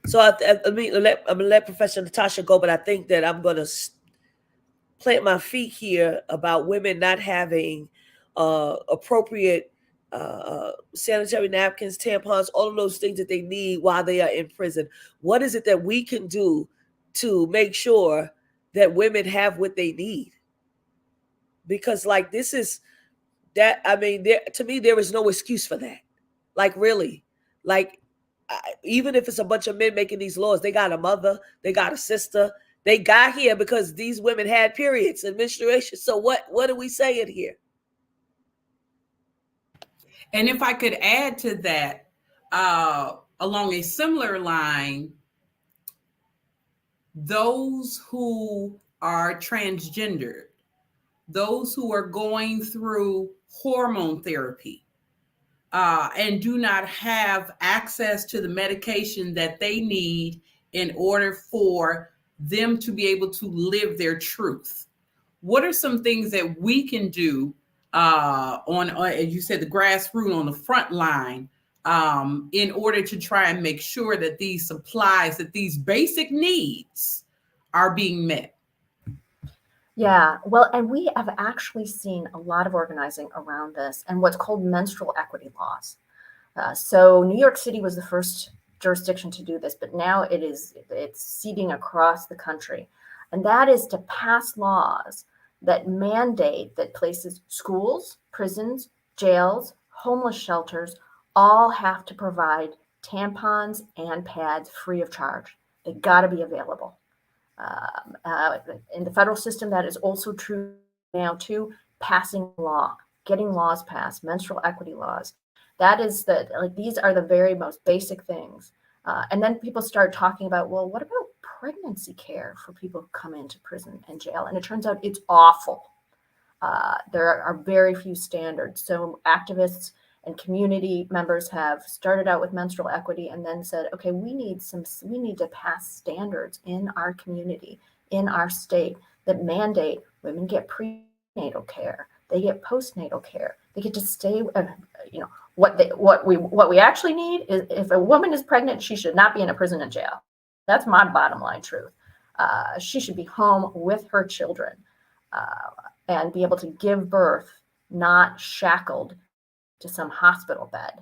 So I'm gonna let Professor Natasha go, but I think that I'm gonna plant my feet here about women not having appropriate sanitary napkins, tampons, all of those things that they need while they are in prison. What is it that we can do to make sure that women have what they need? Because, like, this is that, I mean, to me, there is no excuse for that. Like, really, like, even if it's a bunch of men making these laws, they got a mother, they got a sister, they got here because these women had periods and menstruation. So what are we saying here? And if I could add to that, along a similar line, those who are transgendered, those who are going through hormone therapy, and do not have access to the medication that they need in order for them to be able to live their truth. What are some things that we can do on, as you said, the grassroots, on the front line, in order to try and make sure that these supplies, that these basic needs are being met? Yeah, well, and we have actually seen a lot of organizing around this and what's called menstrual equity laws. So New York City was the first jurisdiction to do this, but now it's seeding across the country. And that is to pass laws that mandate that places, schools, prisons, jails, homeless shelters, all have to provide tampons and pads free of charge. They got to be available. In the federal system, that is also true now too. Passing law, getting laws passed, menstrual equity laws. That is these are the very most basic things. And then people start talking about, well, what about pregnancy care for people who come into prison and jail? And it turns out it's awful. There are very few standards. So activists and community members have started out with menstrual equity and then said, okay, we need to pass standards in our community, in our state, that mandate women get prenatal care, they get postnatal care, they get to stay. What we actually need is, if a woman is pregnant, she should not be in a prison and jail. That's my bottom line truth. She should be home with her children and be able to give birth, not shackled to some hospital bed.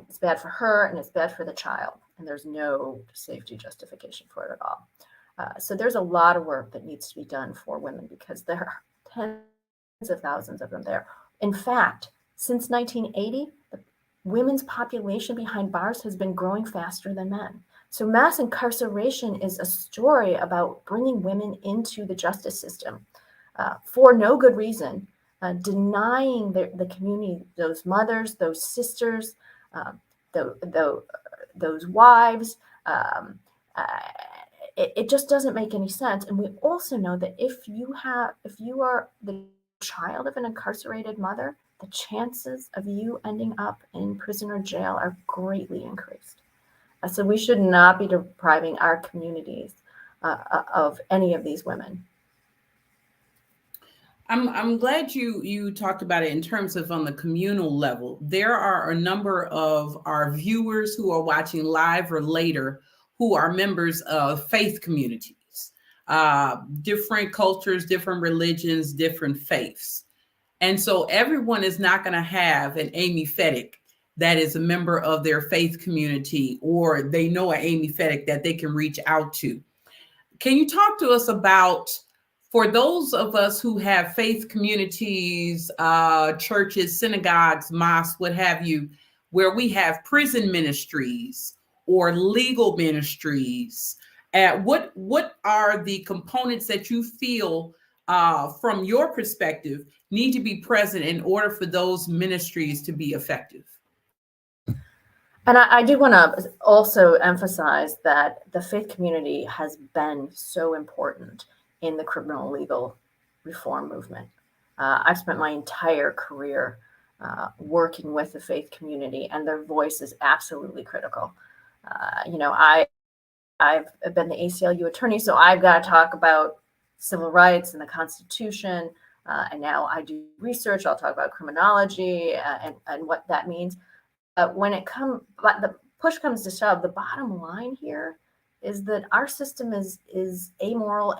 It's bad for her and it's bad for the child, and there's no safety justification for it at all. So there's a lot of work that needs to be done for women, because there tend of thousands of them there. In fact, since 1980, the women's population behind bars has been growing faster than men. So mass incarceration is a story about bringing women into the justice system for no good reason, denying the community, those mothers, those sisters, those wives. It just doesn't make any sense. And we also know that if you are the child of an incarcerated mother, the chances of you ending up in prison or jail are greatly increased. So we should not be depriving our communities of any of these women. I'm glad you talked about it in terms of on the communal level. There are a number of our viewers who are watching live or later who are members of faith communities, different cultures, different religions, different faiths. And so everyone is not going to have an Amy Fettig that is a member of their faith community, or they know an Amy Fettig that they can reach out to. Can you talk to us about, for those of us who have faith communities, churches, synagogues, mosques, what have you, where we have prison ministries or legal ministries, what are the components that you feel from your perspective need to be present in order for those ministries to be effective? And I do want to also emphasize that the faith community has been so important in the criminal legal reform movement. I've spent my entire career working with the faith community, and their voice is absolutely critical. I've been the ACLU attorney, so I've got to talk about civil rights and the Constitution. And now I do research. I'll talk about criminology and what that means. When the push comes to shove, the bottom line here is that our system is amoral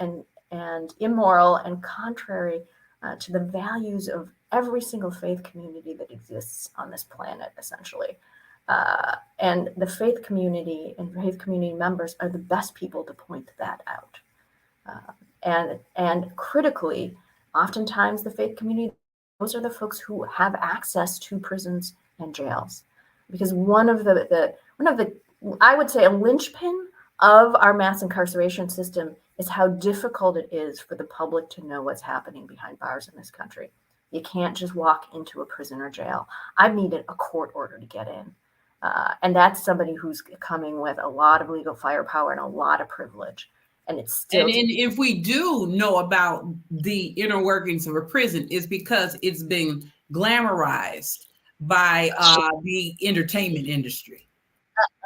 and immoral and contrary to the values of every single faith community that exists on this planet, essentially. And the faith community and faith community members are the best people to point that out. And critically, oftentimes the faith community, those are the folks who have access to prisons and jails. Because one of the I would say a linchpin of our mass incarceration system is how difficult it is for the public to know what's happening behind bars in this country. You can't just walk into a prison or jail. I've needed a court order to get in. And that's somebody who's coming with a lot of legal firepower and a lot of privilege. And it's still. And if we do know about the inner workings of a prison, it's because it's been glamorized by the entertainment industry.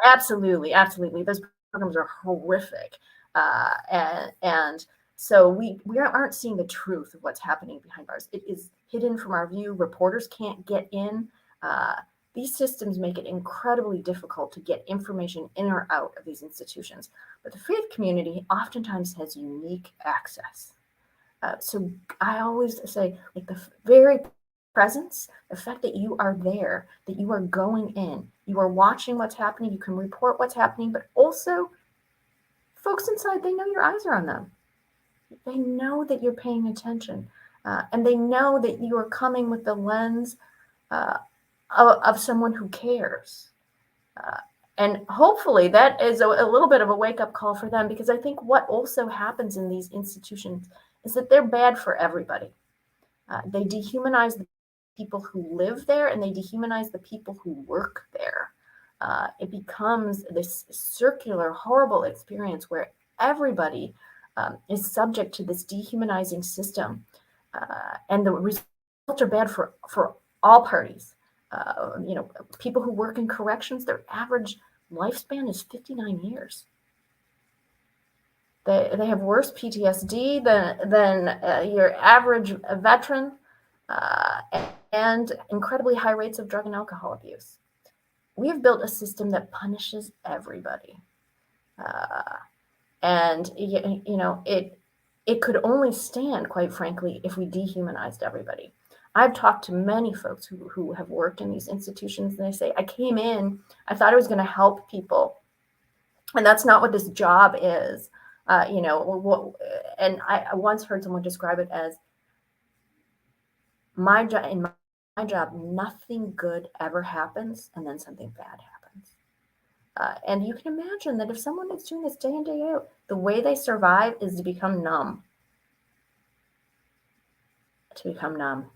Absolutely. Those programs are horrific. And so we aren't seeing the truth of what's happening behind bars. It is hidden from our view. Reporters can't get in. These systems make it incredibly difficult to get information in or out of these institutions. But the faith community oftentimes has unique access. So I always say, like, the very presence, the fact that you are there, that you are going in, you are watching what's happening, you can report what's happening, but also folks inside, they know your eyes are on them. They know that you're paying attention, and they know that you are coming with the lens of someone who cares. And hopefully that is a little bit of a wake-up call for them, because I think what also happens in these institutions is that they're bad for everybody. They dehumanize the people who live there, and they dehumanize the people who work there. It becomes this circular, horrible experience where everybody is subject to this dehumanizing system, and the results are bad for all parties. People who work in corrections, their average lifespan is 59 years. They have worse PTSD than your average veteran, and incredibly high rates of drug and alcohol abuse. We have built a system that punishes everybody, and it could only stand, quite frankly, if we dehumanized everybody. I've talked to many folks who have worked in these institutions, and they say, I came in, I thought I was going to help people, and that's not what this job is. And I once heard someone describe it as, my job, nothing good ever happens, and then something bad happens. And you can imagine that if someone is doing this day in, day out, the way they survive is to become numb,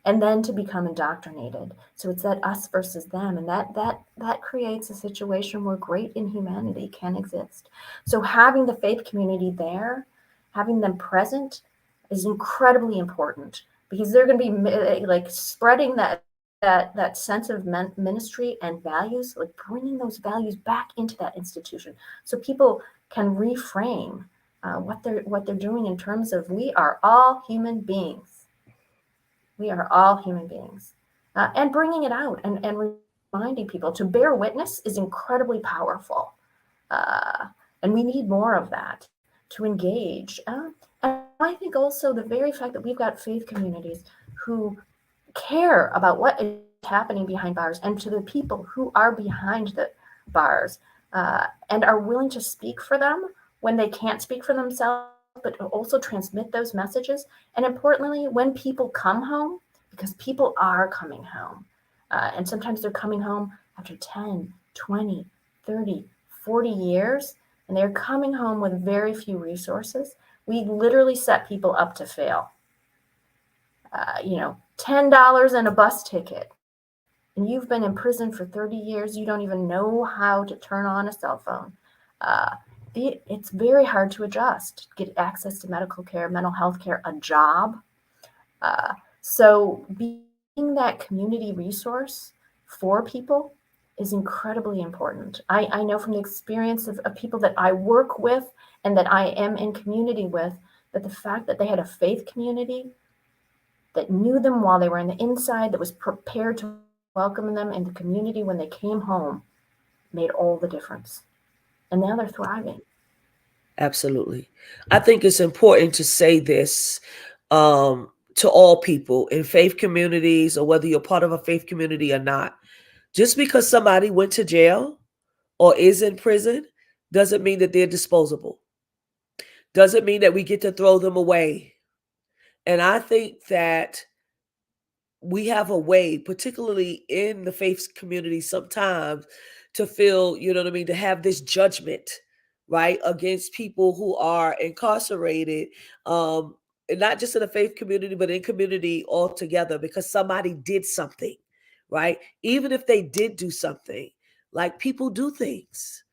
and then to become indoctrinated. So it's that us versus them, and that creates a situation where great inhumanity can exist. So having the faith community there, having them present, is incredibly important, because they're going to be like spreading that sense of ministry and values, like bringing those values back into that institution, so people can reframe what they're doing in terms of, we are all human beings. We are all human beings. And bringing it out, and reminding people to bear witness is incredibly powerful. Uh, and we need more of that to engage. And I think also the very fact that we've got faith communities who care about what is happening behind bars, and to the people who are behind the bars, and are willing to speak for them when they can't speak for themselves, but also transmit those messages. And importantly, when people come home, because people are coming home, and sometimes they're coming home after 10, 20, 30, 40 years, and they're coming home with very few resources. We literally set people up to fail. $10 and a bus ticket, and you've been in prison for 30 years, you don't even know how to turn on a cell phone. It's very hard to adjust, get access to medical care, mental health care, a job. So being that community resource for people is incredibly important. I know from the experience of people that I work with and that I am in community with, that the fact that they had a faith community that knew them while they were on the inside, that was prepared to welcome them in the community when they came home, made all the difference. And now they're thriving. Absolutely. I think it's important to say this to all people in faith communities, or whether you're part of a faith community or not. Just because somebody went to jail or is in prison doesn't mean that they're disposable. Doesn't mean that we get to throw them away. And I think that we have a way, particularly in the faith community sometimes, to feel, to have this judgment, right, against people who are incarcerated, and not just in the faith community, but in community altogether, because somebody did something, right? Even if they did do something, like, people do things,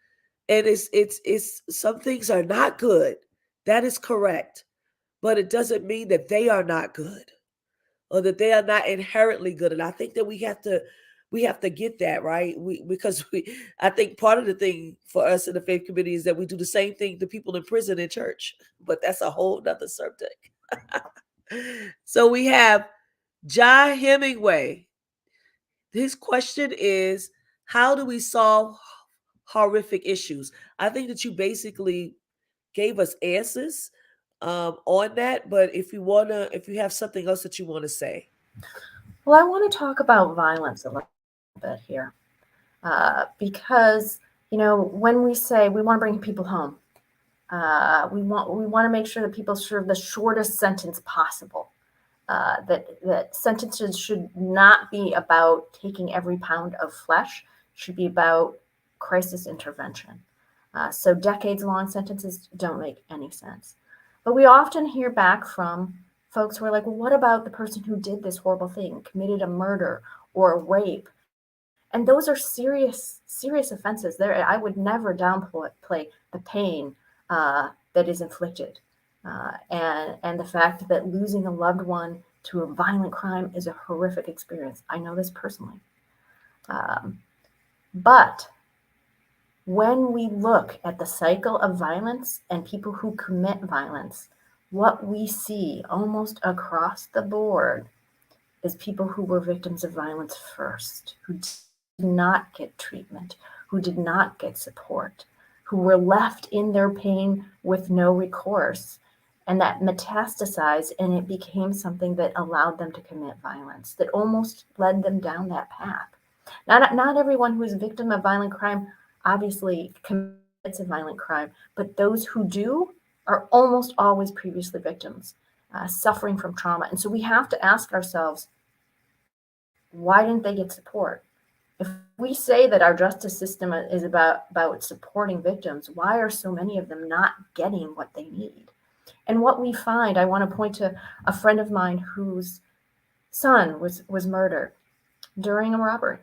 and it's some things are not good. That is correct, but it doesn't mean that they are not good, or that they are not inherently good. And I think that we have to get that right. I think part of the thing for us in the faith community is that we do the same thing to people in prison and church, but that's a whole nother subject. So we have John Hemingway. His question is, how do we solve horrific issues? I think that you basically gave us answers on that, but if you have something else that you want to say. Well, I want to talk about violence a little bit here, because when we say we want to bring people home, we want to make sure that people serve the shortest sentence possible. That sentences should not be about taking every pound of flesh; should be about crisis intervention. So decades-long sentences don't make any sense. But we often hear back from folks who are like, well, what about the person who did this horrible thing, committed a murder or a rape? And those are serious offenses. I would never downplay the pain that is inflicted, and the fact that losing a loved one to a violent crime is a horrific experience. I know this personally. But when we look at the cycle of violence and people who commit violence, what we see almost across the board is people who were victims of violence first, who did not get treatment, who did not get support, who were left in their pain with no recourse, and that metastasized, and it became something that allowed them to commit violence, that almost led them down that path. Not everyone who is a victim of violent crime obviously commits a violent crime, but those who do are almost always previously victims, suffering from trauma. And so we have to ask ourselves, why didn't they get support? If we say that our justice system is about supporting victims, why are so many of them not getting what they need? And what we find, I want to point to a friend of mine whose son was murdered during a robbery.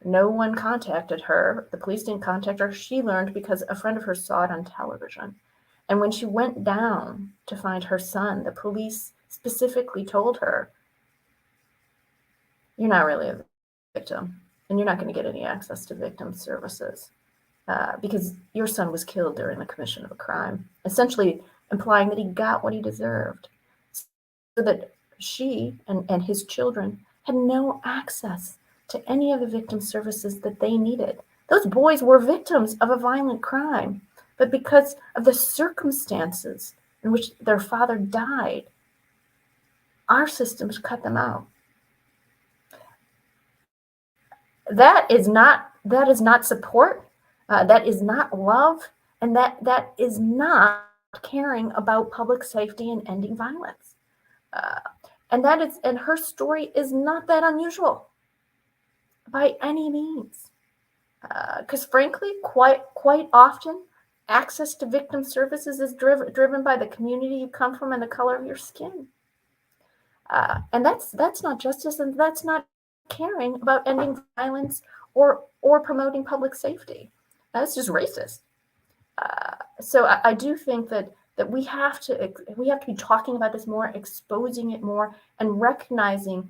No one contacted her. The police didn't contact her. She learned because a friend of hers saw it on television. And when she went down to find her son, the police specifically told her, you're not really a victim, and you're not going to get any access to victim services because your son was killed during the commission of a crime, essentially implying that he got what he deserved, so that she and his children had no access to any of the victim services that they needed. Those boys were victims of a violent crime, but because of the circumstances in which their father died, our systems cut them out. That is not support. That is not love, and that is not caring about public safety and ending violence. And her story is not that unusual by any means, because frankly, quite often, access to victim services is driven by the community you come from and the color of your skin, and that's not justice, and that's not caring about ending violence or promoting public safety. That's just racist. So I do think that we have to be talking about this more, exposing it more, and recognizing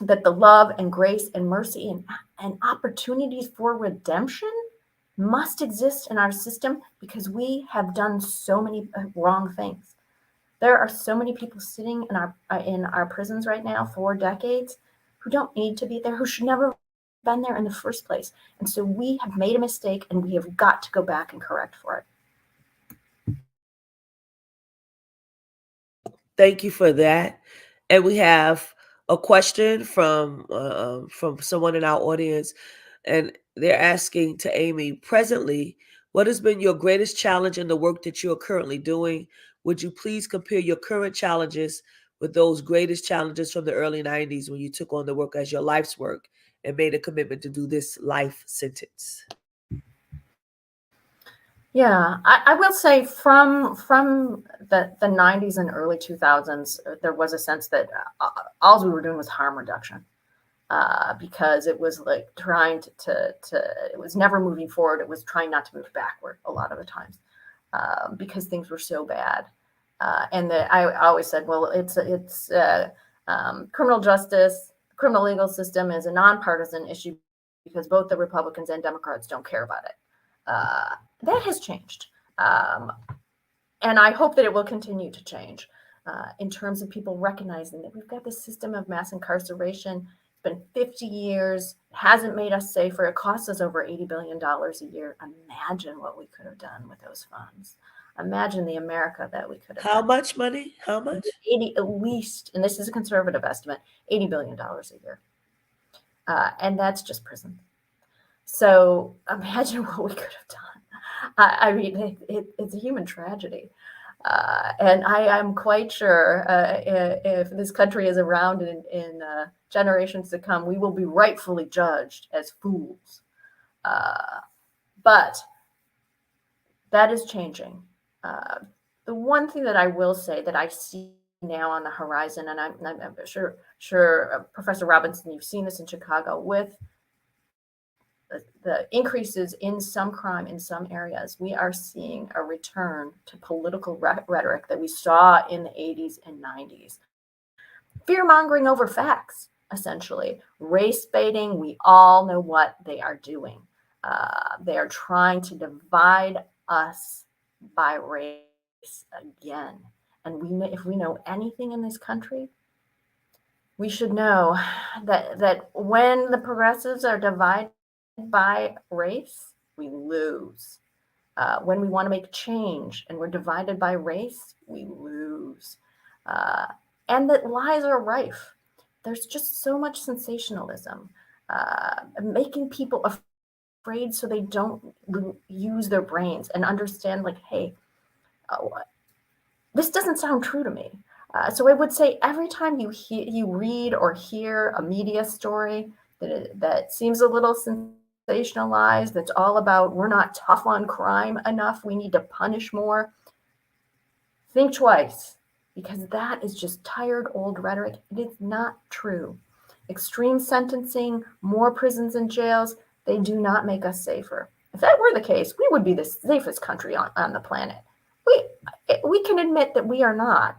that the love and grace and mercy and opportunities for redemption must exist in our system, because we have done so many wrong things. There are so many people sitting in our prisons right now for decades who don't need to be there, who should never have been there in the first place. And so we have made a mistake, and we have got to go back and correct for it. Thank you for that. And we have a question from someone in our audience, and they're asking to Amy, presently, what has been your greatest challenge in the work that you are currently doing? Would you please compare your current challenges with those greatest challenges from the early 90s when you took on the work as your life's work and made a commitment to do this life sentence? Yeah, I will say from the 90s and early 2000s, there was a sense that all we were doing was harm reduction, because it was like trying to it was never moving forward. It was trying not to move backward a lot of the times, because things were so bad. And I always said, well, it's criminal justice, criminal legal system is a nonpartisan issue because both the Republicans and Democrats don't care about it. That has changed. And I hope that it will continue to change in terms of people recognizing that we've got this system of mass incarceration. It's been 50 years, it hasn't made us safer. It costs us over $80 billion a year. Imagine what we could have done with those funds. Imagine the America that we could have How done. much money? How much? 80, at least, and this is a conservative estimate, $80 billion a year. And that's just prison. So imagine what we could have done. I mean, it's a human tragedy. And I am quite sure if this country is around in generations to come, we will be rightfully judged as fools. But that is changing. The one thing that I will say that I see now on the horizon, and I'm sure Professor Robinson, you've seen this in Chicago with the increases in some crime in some areas, we are seeing a return to political rhetoric that we saw in the 80s and 90s. Fear-mongering over facts, essentially. Race baiting, we all know what they are doing. They are trying to divide us by race again. And if we know anything in this country, we should know that when the progressives are divided by race, we lose. When we want to make change and we're divided by race, we lose. And that lies are rife. There's just so much sensationalism, making people afraid so they don't use their brains and understand, like, hey, this doesn't sound true to me. So I would say every time you read or hear a media story that seems a little sensationalized, that's all about we're not tough on crime enough, we need to punish more, think twice, because that is just tired old rhetoric. It is not true. Extreme sentencing, more prisons and jails, they do not make us safer. If that were the case, we would be the safest country on the planet. We can admit that we are not.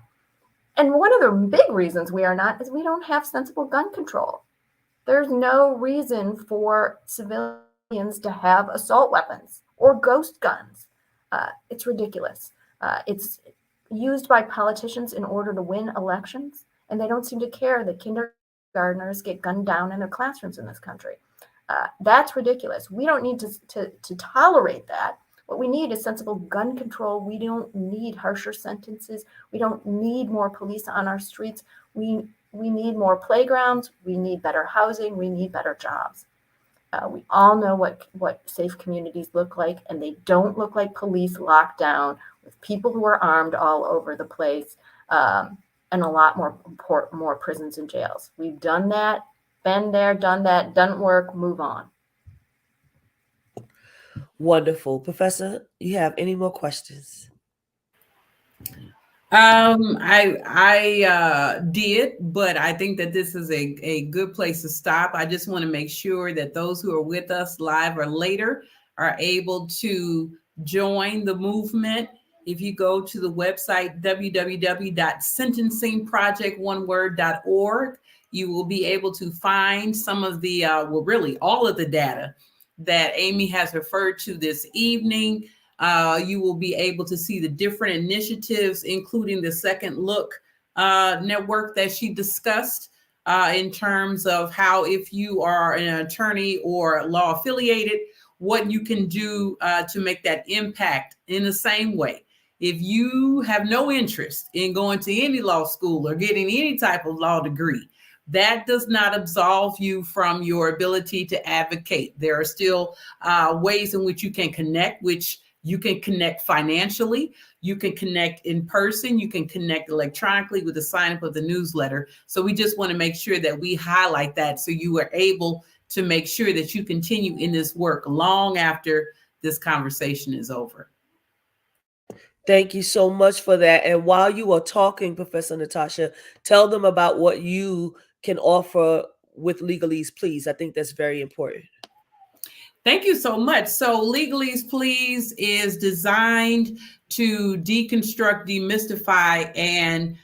And one of the big reasons we are not is we don't have sensible gun control. There's no reason for civilians to have assault weapons or ghost guns. It's ridiculous. It's used by politicians in order to win elections, and they don't seem to care that kindergartners get gunned down in their classrooms in this country. That's ridiculous. We don't need to tolerate that. What we need is sensible gun control. We don't need harsher sentences. We don't need more police on our streets. We need more playgrounds. We need better housing. We need better jobs. We all know what safe communities look like, and they don't look like police locked down with people who are armed all over the place, and a lot more prisons and jails. We've done that, been there, done that, doesn't work, move on. Wonderful. Professor, you have any more questions? I did, but I think that this is a good place to stop. I just want to make sure that those who are with us live or later are able to join the movement. If you go to the website www.sentencingproject1word.org, you will be able to find some of the really all of the data that Amy has referred to this evening. You will be able to see the different initiatives, including the Second Look network that she discussed, in terms of how, if you are an attorney or law affiliated, what you can do to make that impact. In the same way, if you have no interest in going to any law school or getting any type of law degree, that does not absolve you from your ability to advocate. There are still ways in which you can connect, which you can connect financially, you can connect in person, you can connect electronically with the sign up of the newsletter. So we just want to make sure that we highlight that so you are able to make sure that you continue in this work long after this conversation is over. Thank you so much for that. And while you are talking, Professor Natasha, tell them about what you can offer with Legaleaze Please. I think that's very important. Thank you so much. So Legaleaze Please is designed to deconstruct, demystify, and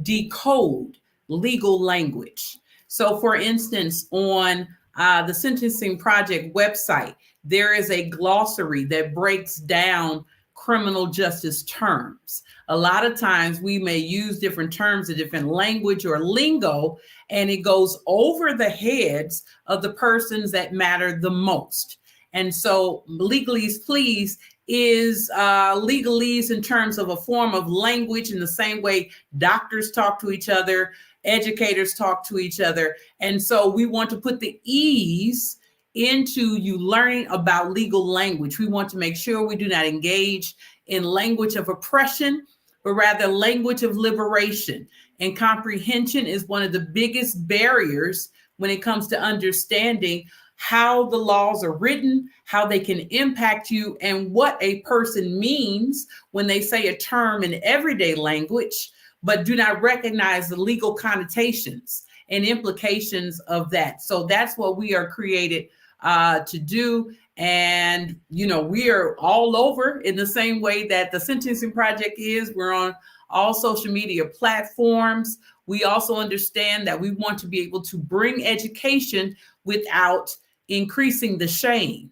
decode legal language. So for instance, on the Sentencing Project website, there is a glossary that breaks down criminal justice terms. A lot of times we may use different terms in different language or lingo, and it goes over the heads of the persons that matter the most. And so Legaleaze Please is legalese in terms of a form of language, in the same way doctors talk to each other, educators talk to each other. And so we want to put the ease into you learning about legal language. We want to make sure we do not engage in language of oppression, but rather language of liberation. And comprehension is one of the biggest barriers when it comes to understanding how the laws are written, how they can impact you, and what a person means when they say a term in everyday language, but do not recognize the legal connotations and implications of that. So that's what we are created to do. And, you know, we are all over in the same way that the Sentencing Project is. We're on all social media platforms. We also understand that we want to be able to bring education without increasing the shame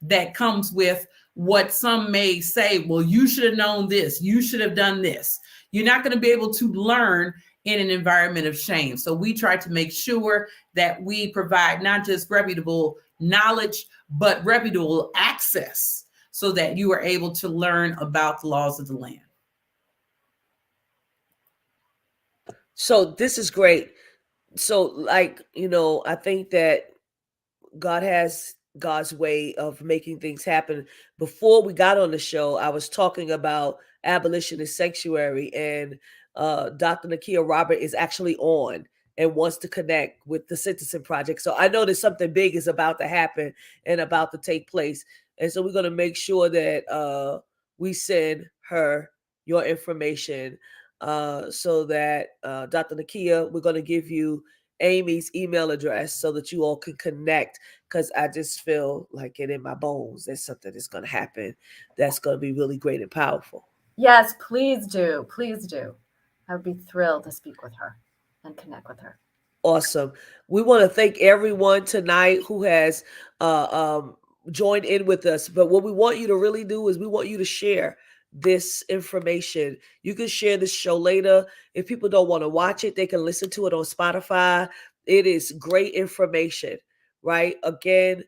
that comes with what some may say, well, you should have known this, you should have done this. You're not going to be able to learn in an environment of shame. So we try to make sure that we provide not just reputable knowledge, but reputable access so that you are able to learn about the laws of the land. So this is great. So, like, you know, I think that God has God's way of making things happen. Before we got on the show, I was talking about Abolitionist Sanctuary, and Dr. Nakia Robert is actually on and wants to connect with the Sentencing Project. So I know that something big is about to happen and about to take place. And so we're going to make sure that we send her your information so that Dr. Nakia, we're going to give you Amy's email address so that you all can connect, because I just feel like it in my bones that something is going to happen that's going to be really great and powerful. Yes, please do. Please do. I would be thrilled to speak with her and connect with her. Awesome. We want to thank everyone tonight who has uh, um, joined in with us. But what we want you to really do is we want you to share this information. You can share this show later. If people don't want to watch it, they can listen to it on Spotify. It is great information, right? Again,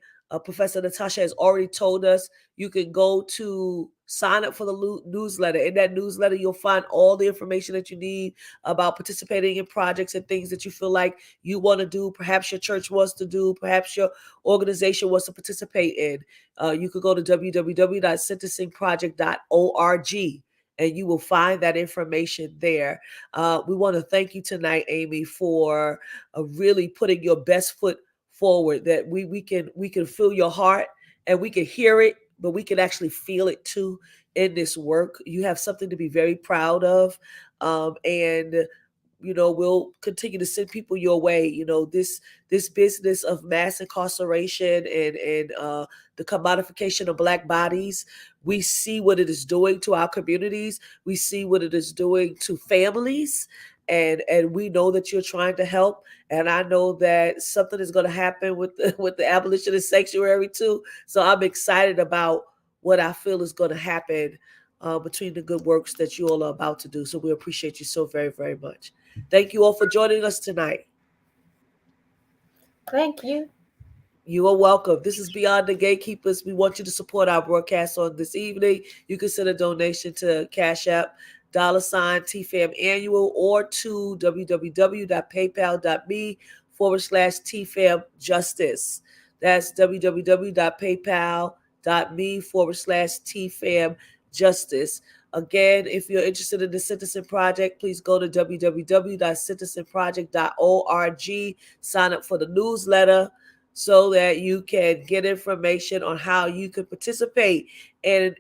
Professor Natasha has already told us you can go to sign up for the newsletter. In that newsletter, you'll find all the information that you need about participating in projects and things that you feel like you want to do. Perhaps your church wants to do, perhaps your organization wants to participate in. You could go to www.sentencingproject.org and you will find that information there. We want to thank you tonight, Amy, for really putting your best foot forward, that we can feel your heart and we can hear it, but we can actually feel it too in this work. You have something to be very proud of. And we'll continue to send people your way. This business of mass incarceration and the commodification of Black bodies, we see what it is doing to our communities. We see what it is doing to families, and we know that you're trying to help. And I know that something is going to happen with the abolitionist sanctuary too. So I'm excited about what I feel is going to happen between the good works that you all are about to do. So we appreciate you so very, very much. Thank you all for joining us tonight. Thank you. You are welcome. This is Beyond the Gatekeepers. We want you to support our broadcast on this evening. You can send a donation to Cash App, $TFAM Annual, or to www.paypal.me/TFAM Justice. That's www.paypal.me/TFAM Justice. Again, if you're interested in the Sentencing Project, please go to www.sentencingproject.org, sign up for the newsletter so that you can get information on how you can participate and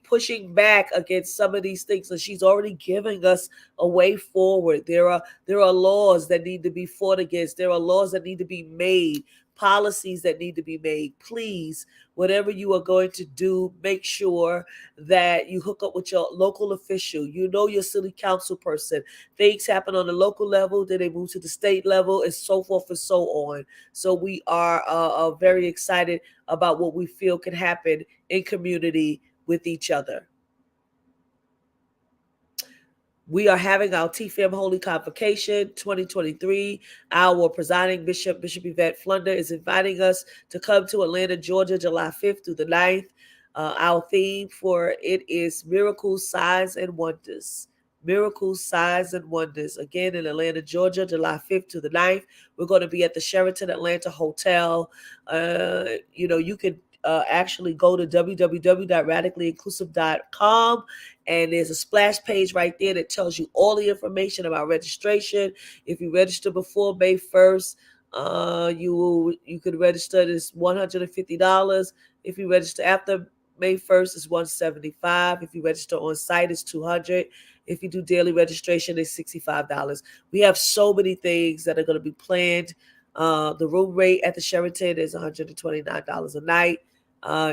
pushing back against some of these things. And she's already giving us a way forward. There are laws that need to be fought against. There are laws that need to be made, policies that need to be made. Please, whatever you are going to do, make sure that you hook up with your local official. Your city council person. Things happen on the local level, then they move to the state level, and so forth and so on. So we are very excited about what we feel can happen in community with each other. We are having our TFAM Holy Convocation 2023. Our presiding bishop, Bishop Yvette Flunder, is inviting us to come to Atlanta, Georgia, July 5th through the 9th. Our theme for it is Miracles, Signs, and Wonders. Miracles, Signs, and Wonders. Again, in Atlanta, Georgia, July 5th to the 9th. We're going to be at the Sheraton Atlanta Hotel. You can actually go to www.radicallyinclusive.com, and there's a splash page right there that tells you all the information about registration. If you register before May 1st, you could register. This $150. If you register after May 1st, it's $175. If you register on site, it's $200. If you do daily registration, it's $65. We have so many things that are going to be planned. The room rate at the Sheraton is $129 a night.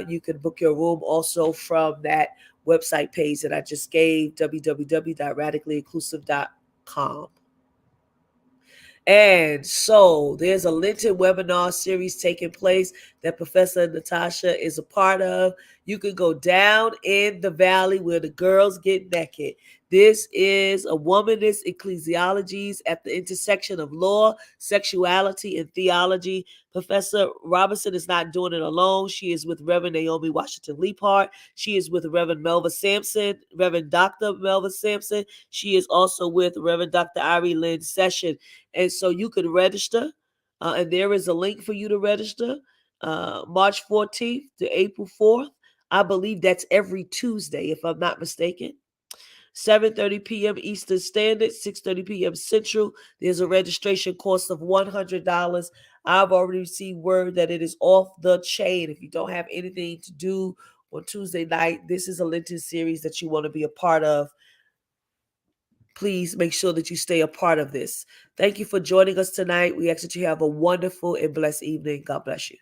You can book your room also from that website page that I just gave, www.radicallyinclusive.com. And so there's a Lenten webinar series taking place that Professor Natasha is a part of. You can go down in the valley where the girls get naked. This is a womanist ecclesiologies at the intersection of law, sexuality, and theology. Professor Robinson is not doing it alone. She is with Reverend Naomi Washington Leaphart. She is with Reverend Melva Sampson, Reverend Dr. Melva Sampson. She is also with Reverend Dr. Ari Lynn Session. And so you can register, and there is a link for you to register. March 14th to April 4th. I believe that's every Tuesday, if I'm not mistaken. 7:30 p.m. Eastern Standard, 6:30 p.m. Central. There's a registration cost of $100. I've already received word that it is off the chain. If you don't have anything to do on Tuesday night, this is a Lenten series that you want to be a part of. Please make sure that you stay a part of this. Thank you for joining us tonight. We ask that you have a wonderful and blessed evening. God bless you.